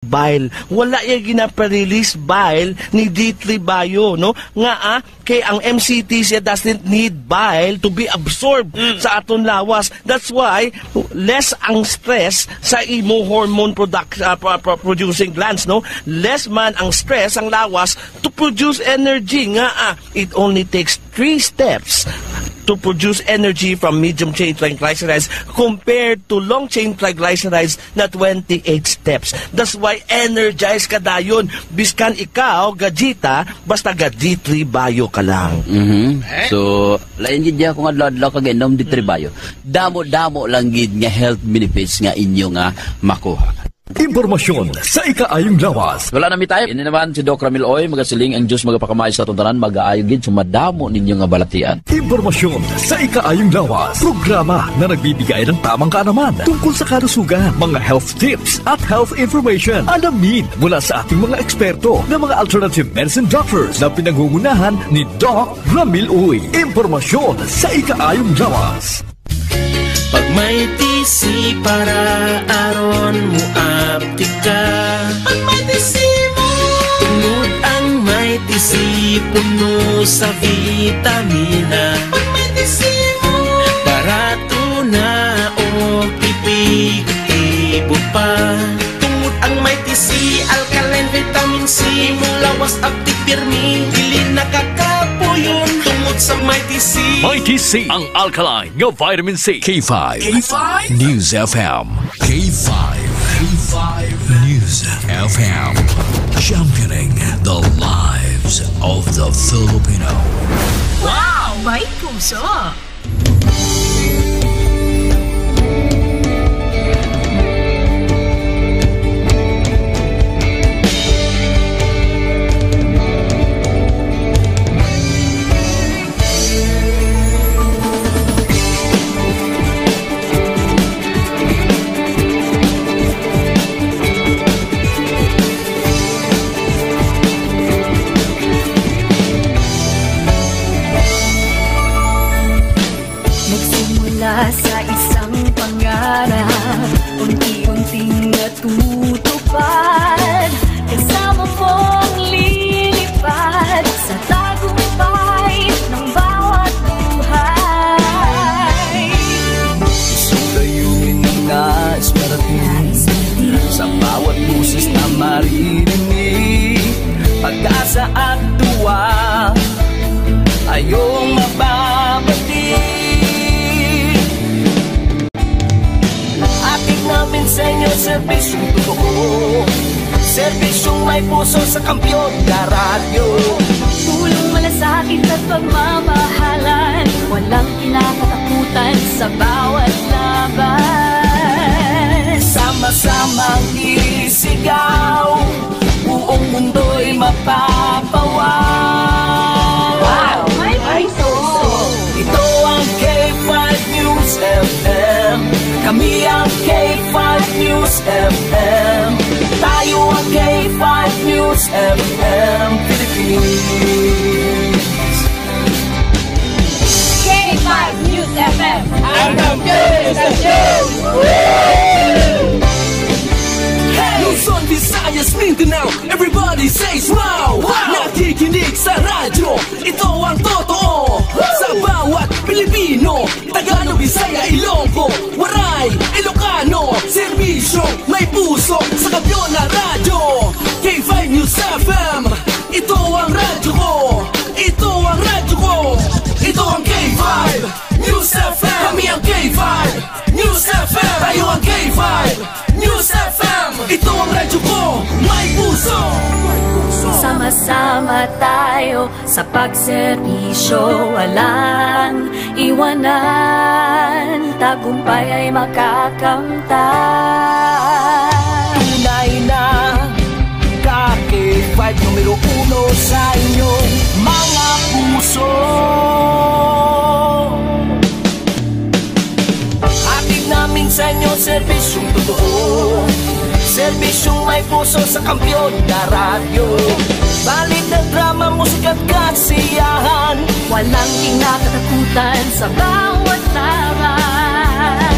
bile. Wala yung ginaparelease bile ni D3 Bio, no? Nga kay ang MCT siya doesn't need bile to be absorbed sa aton lawas. That's why less ang stress sa imo hormone producing glands, no? Less man ang stress ang lawas to produce energy. Nga it only takes 3 steps to produce energy from medium chain triglycerides compared to long chain triglycerides na 28 steps. That's why energized ka dayon. Biskan ikaw, gajita, basta D3 Bio ka lang. So, lain gid kung adlaw-adlaw ka ginom D3 Bio. Damo-damo lang gid nga health benefits nga inyo nga makuha. Impormasyon sa ikaayong lawas. Wala na mi tayo. Ini naman si Doc Ramil Oy, magasiling ang Diyos magapakamay sa tuntanan, mag-aayo gid sumadamo ninyo nga balatian. Impormasyon sa ikaayong lawas. Programa na nagbibigay ng tamang kaalaman tungkol sa kalusugan, mga health tips at health information. Alamin mula sa ating mga eksperto na mga alternative medicine doctors na pinangungunahan ni Doc Ramil Oy. Impormasyon sa ikaayong lawas. Pag may TC para aron mo aptika. Pag may TC mo, tungod ang may TC puno sa vitamina. Pag may TC mo, barato na o epektibo pa. Tungod ang may TC, alkaline vitamin C, mulawas aptik pirmi, dili nakakapuyon. Tungod sa may TC, Mighty C, ang alkaline ng vitamin C. K5. News FM. K5. News FM. Championing the lives of the Filipino. Wow! May puso! Sa isang pangarap, unti-unting natutupad, kasama mong lilipad sa tagumpay ng bawat buhay. Isang layunin ng nais marating sa bawat busis na maririnig, pag-asa at tuwa ayong mababati. Namin sa inyo, serbisyong totoo, serbisyong may puso sa kampyon na radyo. Tulong malasakit at pagmamahalan, walang kinakatakutan sa bawat laban. Sama-samang isigaw, buong mundo'y mapapawaw. Wow! May puso! Ito ang K5 News FM. Kami ang K5 News FM. Tayo ang K5 News FM Philippines. K5 News FM. Ang News! Luzon, Visayas, Mindanao, everybody says wow! Nakikinig sa radyo, ito ang totoo. Sa bawat Pilipino, Tagalog, Bisaya, Ilonggo, Waray, Ilocano, serbisyo, may puso sa kampyon na radyo. K5 News FM, ito ang radyo ko, ito ang radyo ko, ito ang K5 News FM. Kami ang K5 News FM, tayo ang K5 News FM. Ito ang radyo ko, may puso. Sama-sama tayo sa pagserbisyo, walang iwanan, tagumpay ay makakamtan. Tunay na K5 numero 1 sa inyong mga puso. Hatid namin sa inyo serbisyong totoo, serbisyong may puso sa kampyon na radyo. Balit ng drama, musika at kasiyahan, walang kinakatakutan sa bawat laban.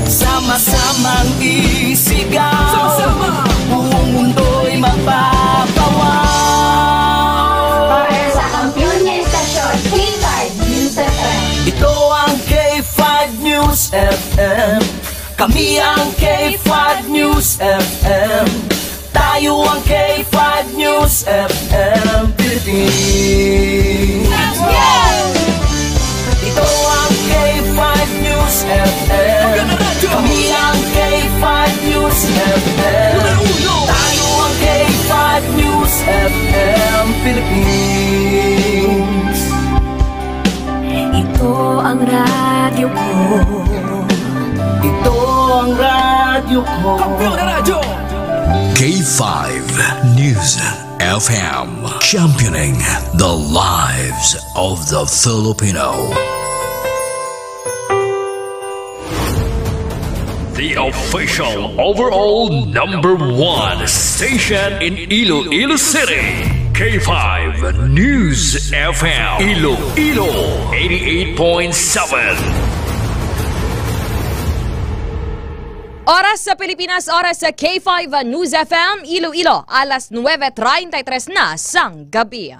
Sama-samang isigaw, buong News FM. Kami ang K5 News FM. Tayo ang K5 News FM Philippines. Ito ang K5 News FM. Kami ang K5 News FM. Tayo ang K5 News FM Philippines. Ito ang radyo ko. Ito ang radyo ko. Kampiyon na radyo! K5 News FM, championing the lives of the Filipino. The official overall #1 station in Iloilo City. K5 News FM, Iloilo 88.7. Oras sa Pilipinas, oras sa K5 News FM, Iloilo, alas 9:33 na sang gabi.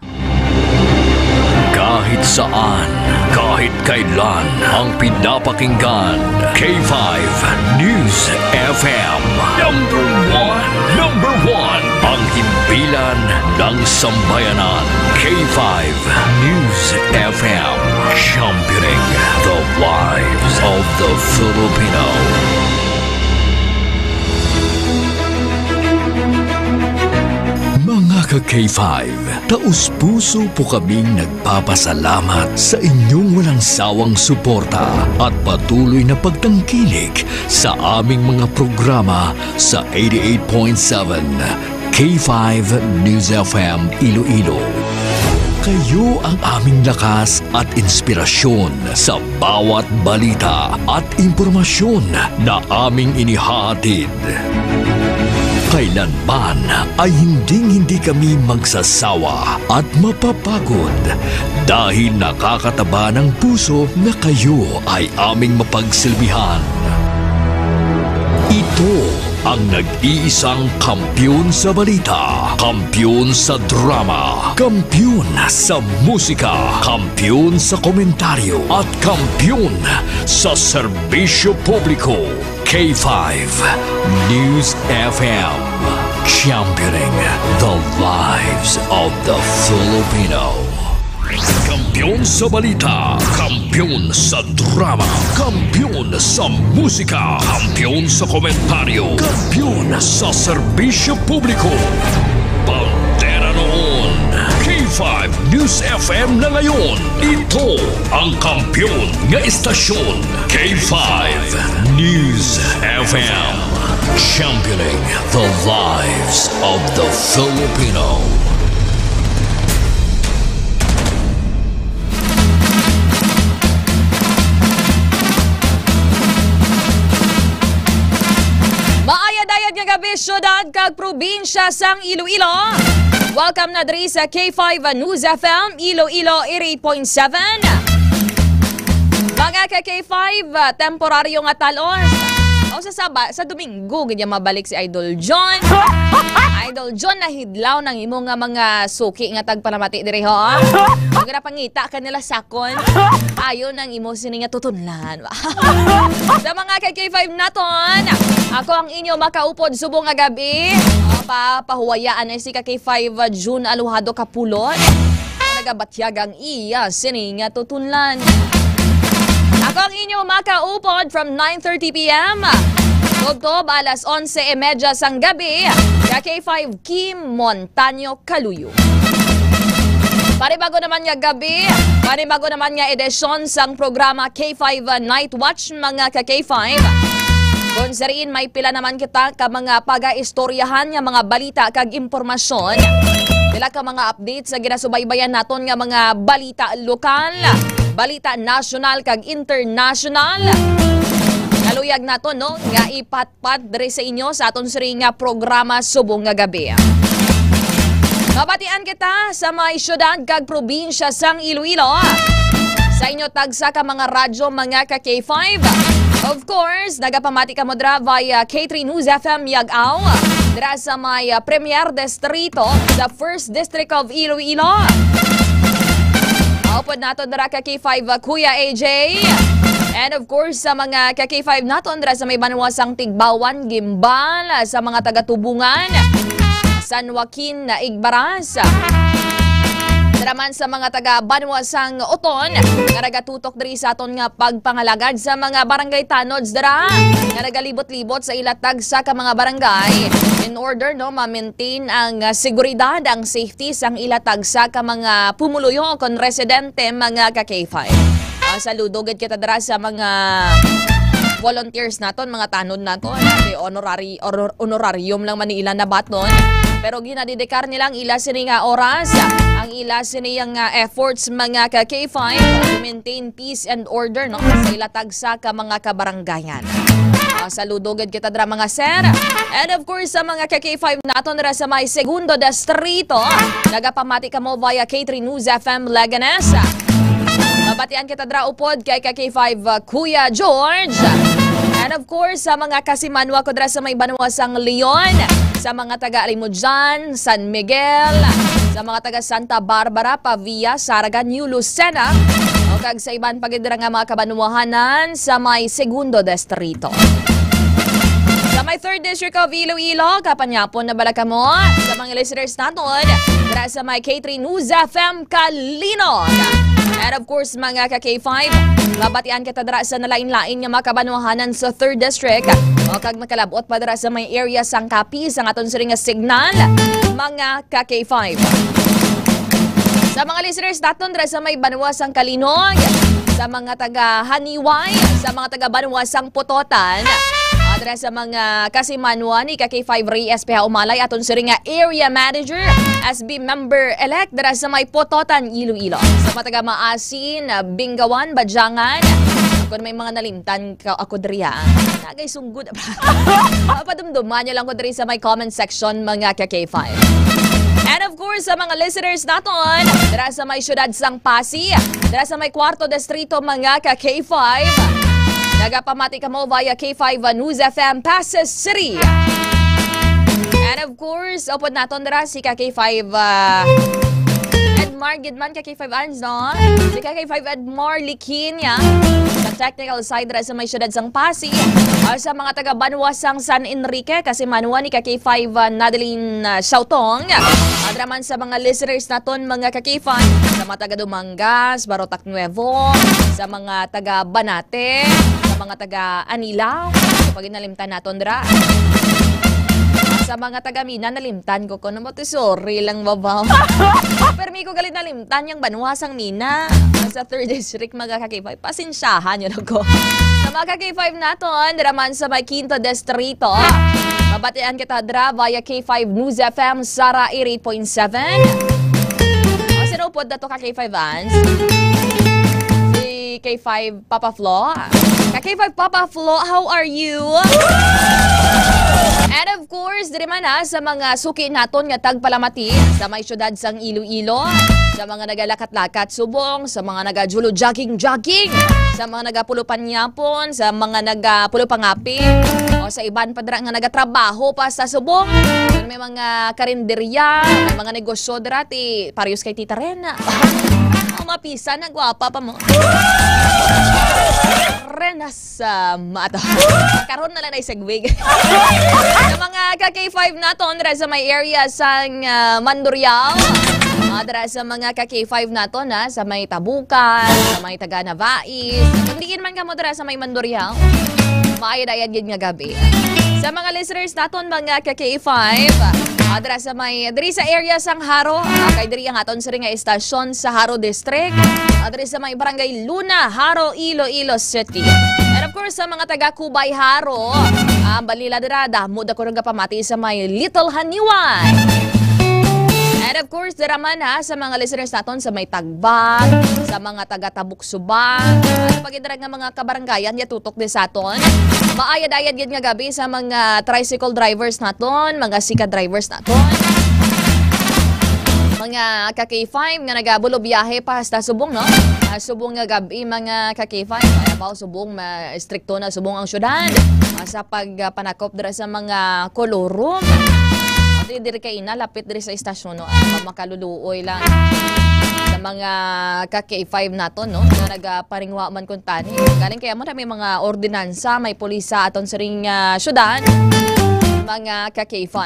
Kahit saan, kahit kailan, ang pinapakinggan, K5 News FM. Number one, ang himpilan ng sambayanan. K5 News FM, championing the lives of the Filipino. Mga ka-K5, taus-puso po kaming nagpapasalamat sa inyong walang sawang suporta at patuloy na pagtangkilik sa aming mga programa sa 88.7 K5 News FM Iloilo. Kayo ang aming lakas at inspirasyon sa bawat balita at impormasyon na aming inihahatid. Kailanman ay hindi kami magsasawa at mapapagod dahil nakakataba ng puso na kayo ay aming mapagsilbihan. Ito ang nag-iisang kampiyon sa balita, kampiyon sa drama, kampiyon sa musika, kampiyon sa komentaryo, at kampiyon sa serbisyo publiko. K5 News FM, championing the lives of the Filipino. Kampiyon sa balita, kampiyon sa drama, kampiyon sa musika, kampiyon sa komentaryo, kampiyon sa serbisyo publiko. Pantera noon, K5 News FM na ngayon. Ito ang kampiyon nga istasyon, K5 News FM, championing the lives of the Filipino. Maayad-ayad nga gabi, syudad kag probinsya sang Iloilo. Welcome na diri sa K5 News FM, Iloilo 88.7. Mga ka-K5, temporaryo nga talon. O sa Domingo, ganyan mabalik si Idol John. Idol John na hidlaw ng imo nga mga suki nga tagpalamati diri ho. Ang pangita kanila sakon. Ayon ang imo sini nga tutunlan. Sa mga K5 naton, ako ang inyo makaupod subong nga gabi. Papahuwayaan ay si K5 June Aluhado Kapulot. Nagabatyag ang iya sini nga tutunlan. Ako ang inyo makaupod from 9:30 p.m. Tubtob alas 11:30 sang gabi. K5 Kim Montaño Kaluyo. Panibago naman nga gabi, panibago naman nga edisyon sang programa K5 Night Watch mga ka-K5. Kung sariin may pila naman kita ka mga paga-istoryahan nga mga balita kag impormasyon. Pila ka mga updates sa ginasubaybayan naton nga mga balita lokal, balita national kag international. Naluyag nato no nga ipatpat diri sa inyo sa aton siri nga programa subong nga gabi. Mabatian kita sa may syudad kag probinsya sang Iloilo. Sa inyo tagsa ka mga radyo mga ka-K5. Of course, nagapamati ka mo dra via K3 News FM Yagaw. Dra sa may Premier Distrito, the 1st District of Iloilo. Upod nato dara ka K5 Kuya AJ. And of course, sa mga ka-K5 naton dara sa may banwasang Tigbawan, Gimbal, sa mga taga-Tubungan, San Joaquin, Igbaras, Daraman sa mga taga-Banwasang Oton, nga nagatutok diri sa aton nga pagpangalagad sa mga barangay tanods dara, nga nagalibot-libot sa ilatag sa ka mga barangay in order ma-maintain ang seguridad, ang safety sang ilatag sa ka mga pumuluyo kon residente mga ka-K5. Saludogad kita dara sa mga volunteers naton, mga tanod naton. Honorarium lang man ila na baton. Pero ginadidekar nilang ila sini nga oras, ang ila sini nga efforts mga ka-K5 to maintain peace and order sa ilatag sa ka mga kabaranggayan. Saludogad kita dara mga sir. And of course sa mga ka-K5 naton dara sa may Segundo Distrito, nagapamati ka mo via K3 News FM Leganes. Mabatian kita dra upod kay K5 Kuya George. And of course, sa mga kasimanwa ko dra sa may Banwasang Leon, sa mga taga Rimudjan, San Miguel, sa mga taga Santa Barbara, Pavia, Saraga, New Lucena, o kag sa iban pagidra nga mga kabanwahanan sa may Segundo Distrito. Sa may 3rd District of Iloilo, kapanyapon na bala ka mo sa mga listeners naton dra sa may K3 News FM Kalinog. And of course, mga ka-K5, mabatian kita dara sa nalain-lain nga makabanwahanan sa 3rd District. O kag makalabot pa dara sa may area sang Capiz, ang aton siring nga signal, mga ka-K5. Sa mga listeners naton dara sa may Banwasang Kalinog, sa mga taga-Haniway, sa mga taga-Banwasang Putotan, dara sa mga kasimanwa ni K5 Ray SPH Umalay, aton siring nga area manager, SB member-elect dara sa may Pototan, Iloilo. Sa mga taga-Maasin, Bingawan, Badyangan, kung may mga nalimtan ka ako diriya, nagay sunggod. Padumduman nyo lang ko diri sa may comment section mga K5. And of course, sa mga listeners naton, dara sa may syudad sang Pasig, dara sa may 4th Distrito mga K5, nagapamati ka mo via K5 News FM Pasig City. And of course, upod naton dara si K5 Edmar Gidman, K5 Ans, no? Si K5 Edmar Likinya, sa technical side dara sa may syudad sang Pasig. Sa mga taga Banwasang San Enrique, kasi manwa ni K5 Nadeline Sautong. Adraman sa mga listeners naton mga K5, sa mga taga Dumangas, Barotac Nuevo, sa mga taga Banate, sa mga taga Anilaw, kapag inalimtan naton dra. Sa mga taga-Mina, nalimtan ko ko. Naman sorry lang, babaw. Pero may ko galit nalimtan yung Banwasang Mina. Sa 3rd District, mga K5. Pasensyahan yun ako. Sa mga K5 naton, diraman sa may 5th Distrito. Mabatian kita dra via K5 News FM, Sara 88.7. O, sinupod na to K5 Vans. Si K5 Papa Flo. K5 Papa Flo, how are you? And of course, diri man sa mga suki naton nga tagpalamati sa may syudad sang Iloilo, sa mga nagalakat-lakat subong, sa mga nagajulo jogging-jogging, sa mga nagapulupanyapon, sa mga nagapulupangapin, o sa iban pa dira nga nagatrabaho pa sa subong. May mga karinderya, may mga negosyo dati, parehas kay Tita Rena. Mapisa, nagwapa pa mo. Renas Mata. Karoon na lang ay segwig. Sa mga K5 naton, dira sa may area sang Mandurriao. Dira sa mga K5 naton, sa may Tabukan, sa may Taga Navais. Kung diin man ka mo dira sa may Mandurriao, maayad-ayad yun nga gabi. Sa mga listeners naton, mga K5, diri sa area sang Haro, kay diri ang aton sa nga estasyon sa Haro District, diri sa may barangay Luna, Haro, Iloilo City. And of course, sa mga taga Kubay, Haro, balila dira, damo da ko pamati sa may Little Haniway. And of course, diraman sa mga listeners naton sa may Tagbag, sa mga taga-Tabuk-Subang, at pag-idarag nga mga kabaranggayan, yatutok din sa aton. Maayad-ayad yun nga gabi sa mga tricycle drivers naton, mga sika drivers naton. Mga K5 nga nagabulo biyahe pa sa Subong, no? Subong nga gabi, mga K5, kaya pa Subong, stricto na Subong ang syudad. Sa pagpanakop dira sa mga kolorum. Diri kay ina lapit diri sa istasyon, no, makaluluoy lang sa mga ka-K5 nato, no? Na nagaparingwa man kung tani. Galing kaya mo na may mga ordinansa, may pulisa aton sa ring syudad, mga ka-K5.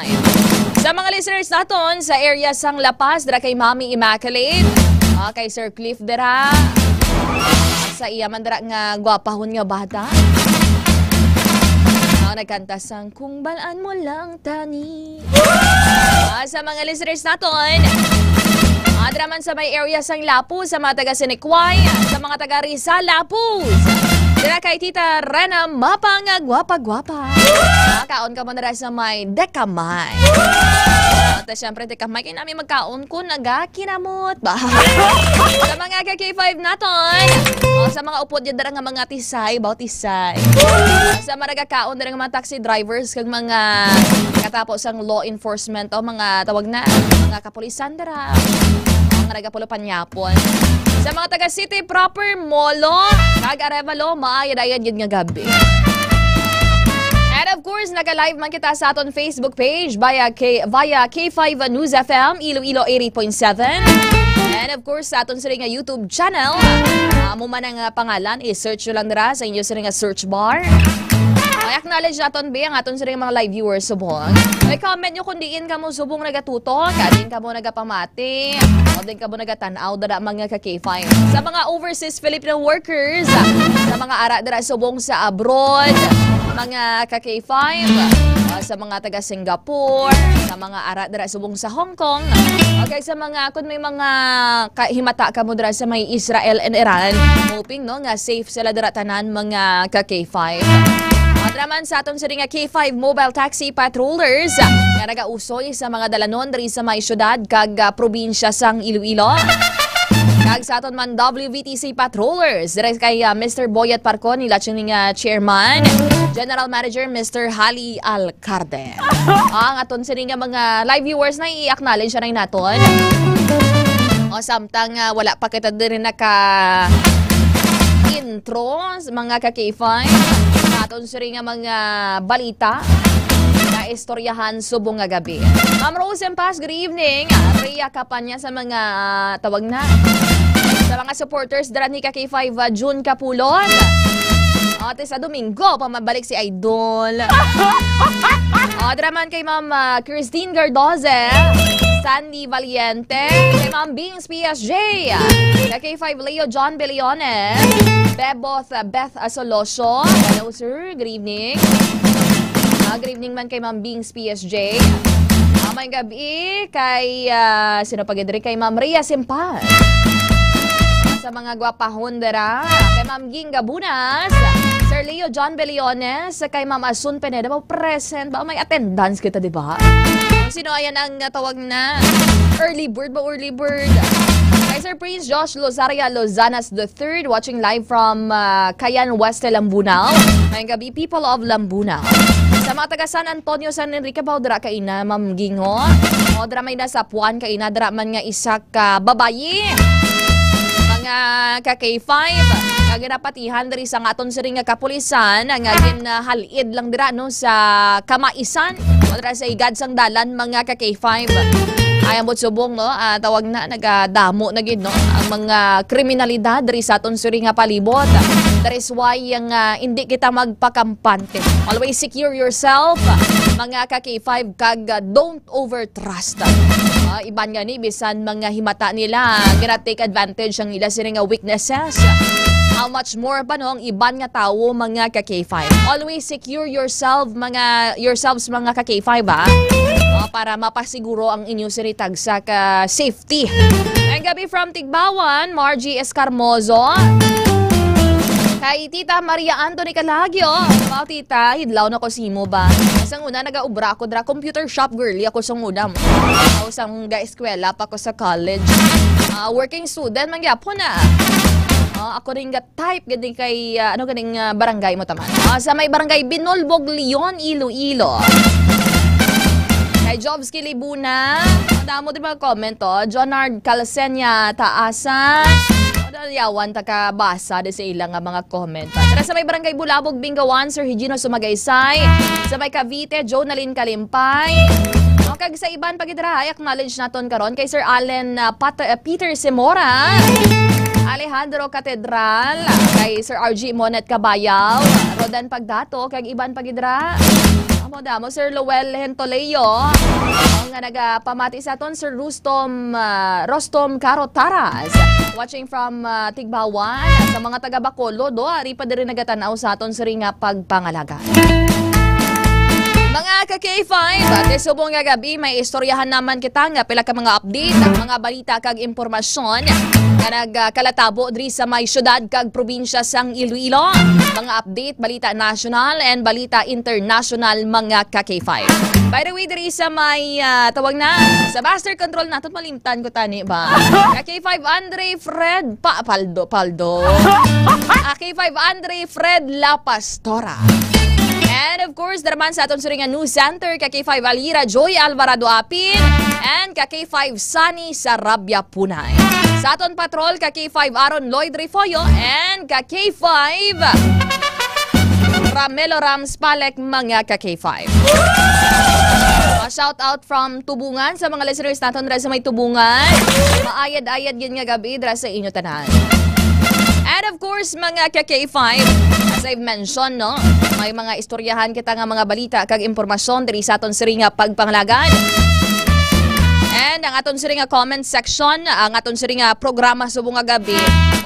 Sa mga listeners naton sa area sang Lapas, dira kay Mami Immaculate, kay Sir Cliff dira, sa iya man dira nga gwapahon nga bata. Nagkanta sang Kung Balaan Mo Lang Tani. Sa mga listeners naton, draman sa may area sang Lapus, sa mga taga Sinikway, sa mga taga Rizal, Lapus. Dira kay Tita Rena Mapang gwapa-gwapa. Kaon ka mo na sa may Dekamay. At syempre Dekamay, kaya namin magkaon ko nagakinamot ba? Sa mga K5 naton, sa mga upod yan dara nga mga tisay, bautisay. Sa mga nagakaon dara nga mga taxi drivers, kag mga katapos ang law enforcement o mga tawag na, mga kapulisan dara. Mga nagapulo panyapon. Sa mga taga City proper, Molo, kag Arevalo, maayad-ayad yun nga gabi. And of course, naka-live man kita sa aton Facebook page via K5 News FM, Iloilo 88.7. And of course, sa aton sa ring YouTube channel, mo man ang pangalan, i-search nyo lang nila sa inyo sa ring search bar. Acknowledge naton ba ang aton sa ring mga live viewers subong. May comment nyo kung diin ka mo subong nagatutok, din ka mo nagapamati, o din ka mo nagatanaw dara mga ka-K5. Sa mga overseas Filipino workers, sa mga ara dara subong sa abroad, mga ka-K5, sa mga taga Singapore, sa mga ara dara subong sa Hong Kong, okay, sa mga kung may mga himata ka mo dara sa may Israel and Iran, hoping no nga safe sila dara tanan mga ka-K5. Matraman sa aton sa ring K5 mobile taxi patrollers nga nagausoy sa mga dalanon diri sa may syudad kag probinsya sang Iloilo. Kag sa aton man WVTC patrollers diri kay Mr. Boyet Parcon nila ning chairman, General Manager Mr. Hali Alcarde. Ang aton sa ring mga live viewers na i-acknowledge na naton. O samtang wala pa kita diri naka intro mga ka-K5 aton sa ring mga balita na istoryahan subong nga gabi. Ma'am Rose Empas, good evening. Rhea Kapanya sa mga tawag na sa mga supporters dara ni K5 June Kapulon. At sa Domingo pamabalik si Idol. Draman kay Ma'am Christine Gardoze, Sandy Valiente, kay Ma'am Bings PSG, kay K5 Leo John Belliones, Beboth Beth Asolosio. Hello sir, good evening. Good evening man kay Ma'am Bings PSG. May gabi kay sino pagidri kay Ma'am Rhea Simpas. Sa mga gwapahon dara, kay Ma'am Ging Gabunas, Sir Leo John Belliones, kay Ma'am Asun Pineda, ba present ba? May attendance kita, di ba? Sino ayan ang tawag na early bird ba? Early bird. Kay Sir Prince Josh Lozaria Lozanas III, watching live from Kayan Weste, Lambunao. Ngayong gabi, people of Lambunao. Sa mga taga San Antonio, San Enrique, ba dra kaina, Ma'am Gingo? O dra may nasa Puan kaina, dra man nga isa ka babayi. Mga ka-K5, nga ginapatihan diri sa aton sa ring kapulisan, nga ginhalid lang dira no sa kamaisan, o dra sa igad sang dalan mga ka-K5. Ayaw mo subong, no? Tawag na, nagadamo na gid no? Ang mga kriminalidad diri sa aton sa ring palibot. That is why yung hindi kita magpakampante. Always secure yourself, mga ka-K5, kag don't overtrust. Iban nga ni, bisan mga himata nila, gonna take advantage ang ila sining weaknesses. How much more pa no, ang iban nga tao, mga ka-K5. Always secure yourself, yourselves mga ka-K5, para mapasiguro ang inyong sinitag sa safety. Ang gabi from Tigbawan, Margie Escarmozo. Kay Tita Maria Anthony Calagio. Wow, Tita, hidlaw na ko simo ba? Isang una, nag-aubra ako dra. Computer shop girly ako sa udam. Ako sa eskwela pa ako sa college. Working student, mangyapon na. Ako rin type gading kay, gading barangay mo taman. Sa may barangay Binolbog, Leon, Iloilo. Kay Jobs Kilibuna. Damo din mga comment Jonard Calcenia Taasan. Yawan takabasa de sa ilang mga comment. Tara sa may barangay Bulabog, Bingawan, Sir Higino Sumagaysay. Sa may Cavite, Jonalyn Kalimpay. Kag sa iban pagidra, acknowledge naton karon kay Sir Allen Peter Simora, Alejandro Catedral, kay Sir RG Monet Cabayaw, Rodan Pagdato, kag iban pagidra. Amo damo Sir Lowell Hentoleo, nga nagapamati sa aton Sir Rostom Carotaras, watching from Tigbawan, sa mga taga Bacolod, ari pa diri nagatanaw sa aton sa ringa pagpangalaga. Mga ka-K5, at subong nga gabi, may istoryahan naman kita nga pila ka mga update, mga balita kag impormasyon nga nagkalatabo diri sa may syudad kag probinsya sang Iloilo. Mga update, balita national and balita international mga ka-K5. By the way, diri sa may tawag na, sa master control natin, malimtan ko tani ba? Ka-K5 Andre Fred Paldo. K5 Andre Fred La Pastora. And of course, daraman sa aton suringan News Center, K5 Alira Joy Alvarado Apin, and K5 Sunny Sarabia Punay. Sa aton patrol, K5 Aaron Lloyd Rifoyo, and K5 Ramelo Rams Palek, mga K5. Shout out from Tubungan sa mga listeners natin dra sa may Tubungan. Maayad-ayad yun nga gabi dra sa inyo tanan. And of course, mga K5, as I've mentioned, no, may mga istoryahan kita nga mga balita kag impormasyon diri sa aton siringa pagpanglagan. And ang aton siringa comment section, ang aton siringa programa subong nga gabi,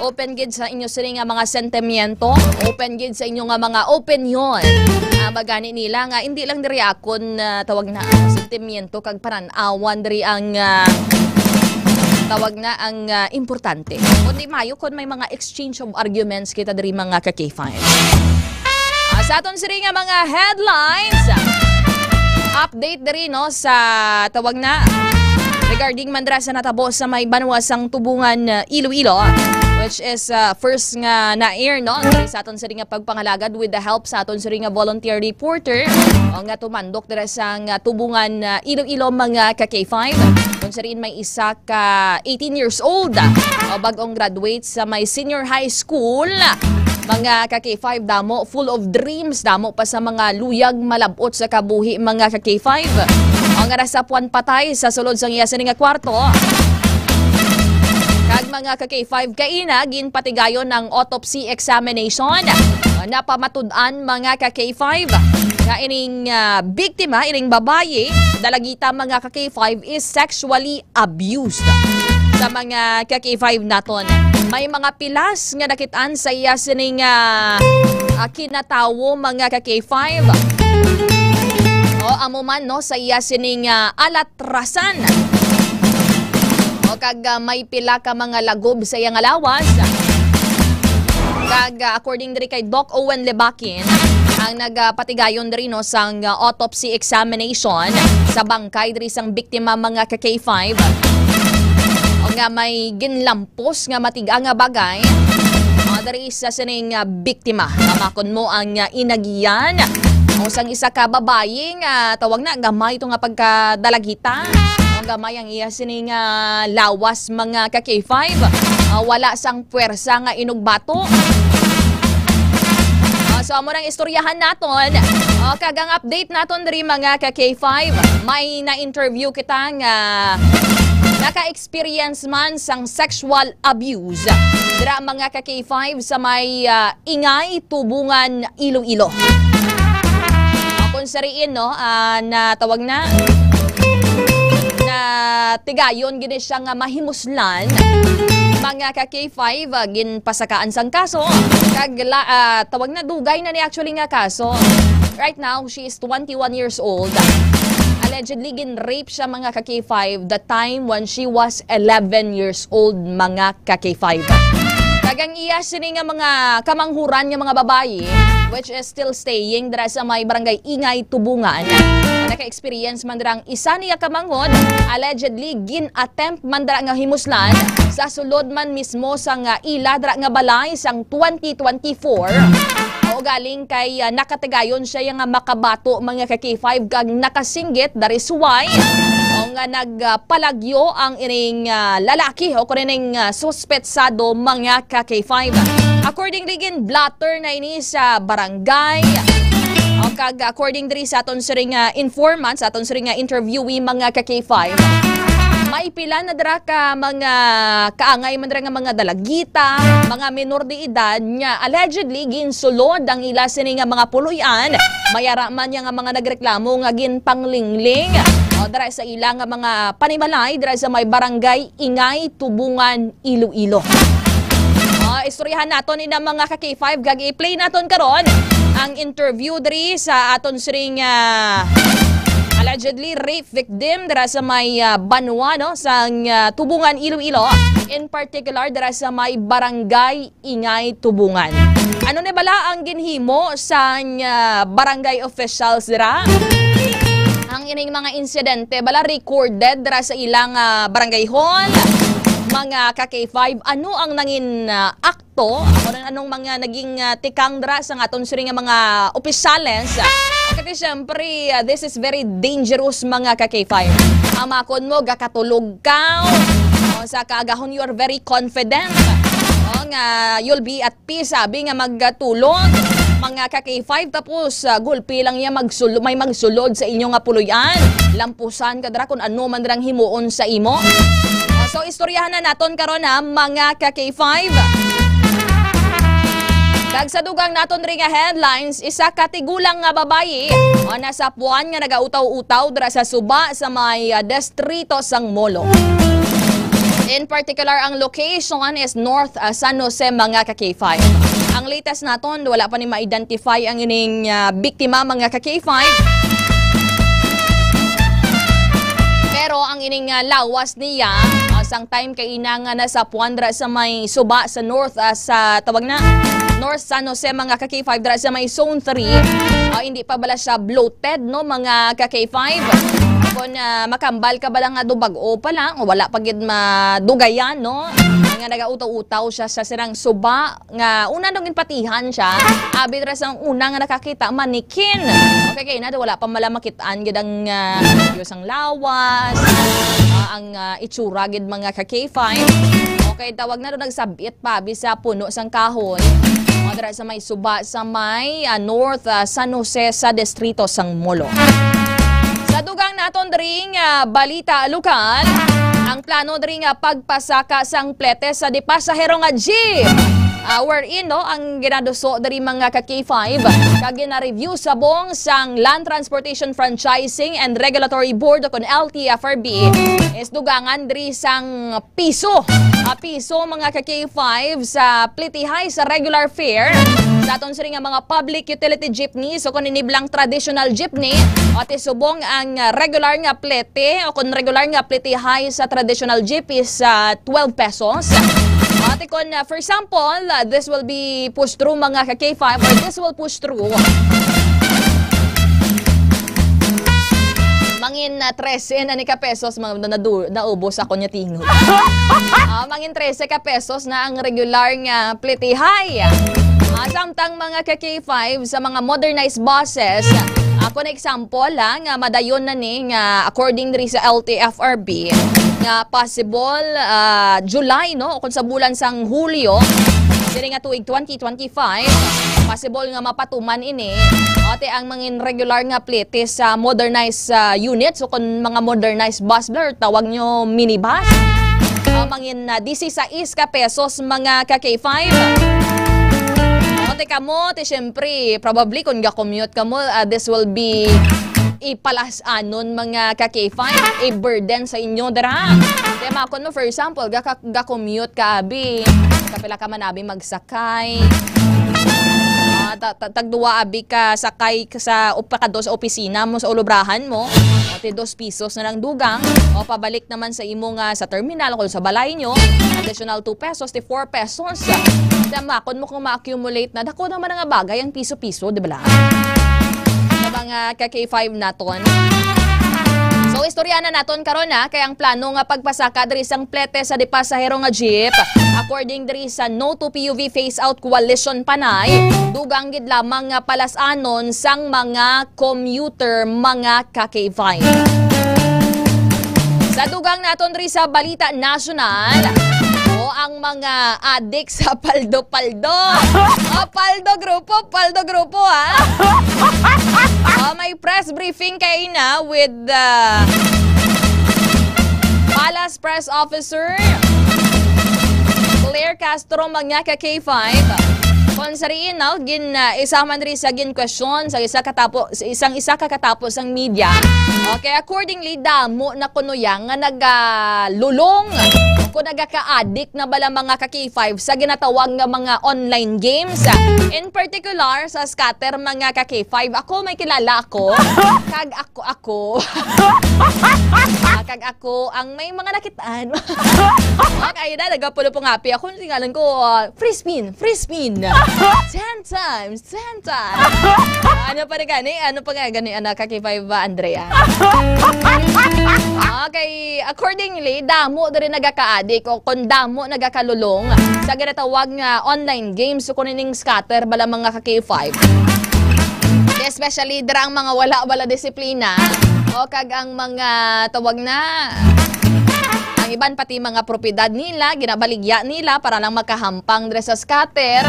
open gid sa inyo siringa mga sentimiento, open gid sa inyo nga mga opinion. Magani nila nga hindi lang diri akon tawag na sentimiento kag panan-awan diri ang tawag na ang importante. Kundi mayo kung may mga exchange of arguments kita diri mga ka-K5. Sa aton siri nga mga headlines, update diri no sa tawag na regarding mandra sa natabo sa may banwasang Tubungan Iloilo, which is first nga na-air no diri sa aton siri nga pagpangalagad with the help sa aton siri nga volunteer reporter nga tumandok diri sa Tubungan Iloilo mga ka-K5. Kung sa rin may isa ka 18 years old, bagong graduate sa may senior high school, mga ka-K5 damo, full of dreams, damo pa sa mga luyag malabot sa kabuhi mga ka-K5. Ang nasa puwan patay sa sulod sang iya nga kwarto. Kag mga ka-K5 kaina, ginpatigayon ng autopsy examination. Napamatud-an mga ka-K5 nga ining biktima, ining babae, dalagita mga ka-K5 is sexually abused. Sa mga ka-K5 naton, may mga pilas nga nakitaan sa iya sining kinatawo mga ka-K5. O amo man no sa iya sining alatrasan. O kag may pila ka mga lagob sa iyang lawas. Kag according diri kay Doc Owen Lebakin, ang nagpatigayon diri no sang autopsy examination sa bangkay diri sang biktima mga ka-K5. O nga may ginlampos nga matiga nga bagay diri sa sining biktima. Kamakon mo ang inagiyan o sang isa ka babae nga tawag na gamay ito nga pagkadalagita. O gamay ang iya sining lawas mga ka-K5. Wala sang puwersa nga inugbato. So amo nang istoryahan naton. Kagang update naton diri mga ka-K5. May na-interview kita nga naka-experience man sang sexual abuse dira mga ka-K5 sa may Ingay, Tubungan, Iloilo. Kung sariin no na tawag na tigayon gini siya nga mahimuslan mga ka-K5 ginpasakaan sang kaso kag tawag na dugay na ni actually nga kaso. Right now she is 21 years old. Allegedly gin-rape siya mga ka-K5 the time when she was 11 years old mga ka-K5. Kagang iya sini nga mga kamanghuran nga mga babae which is still staying dira sa may barangay Ingay, Tubungan. Naka-experience man dirang isa niya kamanghod, allegedly gin-attempt man dira nga himuslan sa sulod man mismo sang ila dira nga balay sang 2024. O galing kay nakatigayon siya nga makabato mga ka-K5 kag nakasinggit that is why nga nagpalagyo ang ining lalaki o kuning suspetsado mga ka-K5. According rigin blatter na ini sa barangay O kag according diri sa aton siring informants, aton siring interviewee mga ka K5, maipila na dira ka mga kaangay man dira nga mga dalagita, mga minor de edad nga allegedly ginsulod ang ila sini nga mga puloy-an, mayara man nga mga nagreklamo nga ginpanglingling o dira sa ila nga mga panimalay dira sa may barangay Ingay, Tubungan, Iloilo. Istoryahan naton ina mga ka K5, gag i-play naton karon ang interview diri sa aton siring allegedly rape victim dira sa may Banwa no sa Tubungan, Iloilo, in particular dira sa may barangay Ingay, Tubungan. Ano ni bala ang ginhimo sa barangay officials dira? Ang ining mga insidente bala recorded dira sa ilang barangay hall. Mga ka-K5, ano ang nangin akto o anong mga naging tikang dra sa aton siring nga mga opisyales? Kasi syempre, this is very dangerous mga ka-K5. Amakon mo, gakatulog ka, o sa kaagahon you are very confident. O nga, you'll be at peace, sabi nga magtulog. Mga ka-K5, tapos gulpi lang niya may magsulod sa inyong puluyan. Lampusan ka dra kung ano man drang himuon sa imo. So, istoryahan na naton karon mga ka-K5. Kag sa dugang naton ring headlines, isa katigulang nga babayi o nasa puan nga nagautaw-utaw dira sa Suba sa may distrito sang Molo. In particular, ang location is North San Jose mga ka-K5. Ang latest naton, wala pa ni ma-identify ang ining biktima mga ka-K5. Pero ang ining lawas niya, sang time kay ina nga nasa puandra sa may Suba sa North sa tawag na North San Jose mga ka-K5 dra sa may Zone 3. Hindi pa bala siya bloated no mga ka-K5. Kung makambal ka bala nga dubag-o pa lang, wala pa gid madugayan no. Nga nagautaw-utaw siya sa sirang Suba nga una dong patihan siya. Abi dra sa una nga nakakita manikin. Okay kay na wala pa mala makitaan gid ang yusang lawas. Ang itsura gid mga ka-K5. Okay, tawag na doon nagsabit pa bisa puno sang kahoy. Dira sa may Suba sa may North San Jose sa distrito sang Molo. Sa dugang naton dring balita lokal, ang plano dring pagpasaka sang plete sa di pasahero nga jeep. Wherein no, ang ginaduso dari mga ka-K5 kag gina-review sa bong sang Land Transportation Franchising and Regulatory Board o kon LTFRB is dugangan diri sang piso. Piso mga ka-K5 sa plitihay sa regular fare sa aton siring nga mga public utility jeepney so kon iniblang traditional jeepney at isubong ang regular nga plete o kon regular nga plitihay sa traditional jeep is 12 pesos. Ate kon for example, this will be pushed through mga ka-K5 or this will push through mangin 13 na ni ka pesos naubos ako niya tingog. Mangin 13 ka pesos na ang regular nga plitihay. Samtang mga ka-K5 sa mga modernized buses, ako na example lang, madayon na ni nga according diri sa LTFRB nga possible July no kung sa bulan sang Hulyo diri nga tuig 2025 possible nga mapatuman ini ate ang mga regular nga plate sa modernized units so kung mga modernized bus blur tawag nyo minibus mangin 16 ka pesos mga ka-K5. Ote ka mo, syempre, probably kung ga-commute ka mo, this will be ipalas-anon mga ka-K5, a burden sa inyo, dara. Kaya makon mo, for example, ga-commute ka, abi, kapila ka man, abi, magsakay. Tagduwa, abi, ka sakay sa upakado sa opisina mo, sa ulubrahan mo, at 2 pesos na lang dugang, o pabalik naman sa imo nga sa terminal, kung sa balay nyo, additional 2 pesos, 4 pesos. Makon mo kung ma-accumulate na, dako naman nga bagay ang piso-piso, di ba? Sa mga ka-K5 naton. So, istorya na naton karon kaya ang plano nga pagpasaka diri sang plete sa di pasahero nga jeep. According diri sa No to PUV Phase Out Coalition Panay, dugang gid lamang nga palasanon sang mga commuter mga ka-K5. Sa dugang naton diri sa Balita Nasional, ang mga adik sa paldo-paldo. Paldo-grupo ha. May press briefing kayo na with Palace Press Officer Claire Castro mga ka-K5. Kung sariin na, isaman rin sa question sa isang kakatapos ang media. Okay, accordingly, damo na kuno yang nga nagalulong kung nagaka-addict na bala mga ka-K5 sa ginatawag nga mga online games. In particular, sa scatter mga ka-K5, ako may kilala ako. Kag ako ang may mga nakitaan. Okay, na, nagapulo po nga ako. Tingalan ko, free spin. 10 times. Ano pa gani, anak ka-K5 Andrea? Okay, accordingly, damo na rin nagaka-addict o kung damo nagakalulong sa ginatawag nga online games o kunining scatter bala mga ka-K5. Especially dira ang mga wala disiplina o kag ang mga tawag na ang iban pati mga propiedad nila, ginabaligya nila para lang makahampang dira sa scatter.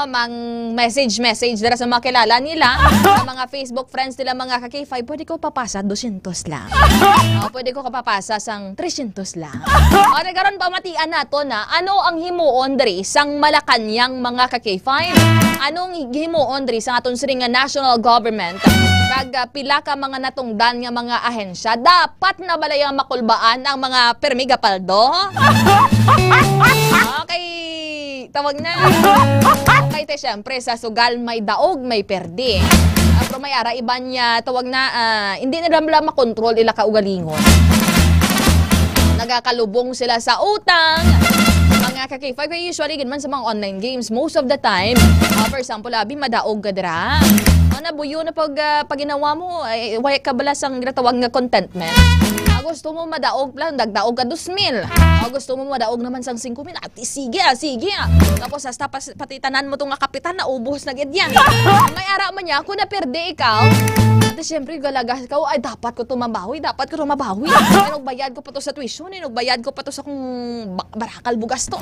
Mang message dira sa mga kilala nila, sa mga Facebook friends nila mga ka-K5, pwede ko papasa 200 lang. Pwede ko papasa sang 300 lang. Nagaron pamatian nato na ano ang himuon diri sang Malacañang mga ka-K5? Anong himuon diri sa aton siring nga national government? Kag pila ka mga natungdan nga mga ahensya, dapat na balayang makulbaan ang mga permiga paldo. Okay, tawag na. Okay, te, syempre, sa sugal may daog, may perdi. Pero may ara, iba niya, tawag na, hindi na lang makontrol ila kaugalingon. Nagakalubong sila sa utang. Mga ka-K5, usually ganman sa mga online games, most of the time, for example, abi, madaog ka dira. Nabuyo na pag ginawa mo, waya ka balas ang ginatawag nga contentment. Gusto mo madaog lang, dagdaog ka 2,000. Gusto mo madaog naman sang 5,000, sige. Tapos hasta patitanan mo itong kapitan na ubos na ganyan. May ara man niya, kung naperde ikaw, at siyempre galagas ikaw, ay dapat ko tumabawi. Bayad ko pa to sa tuition, bayad ko pa to sa kung barakal bugas to.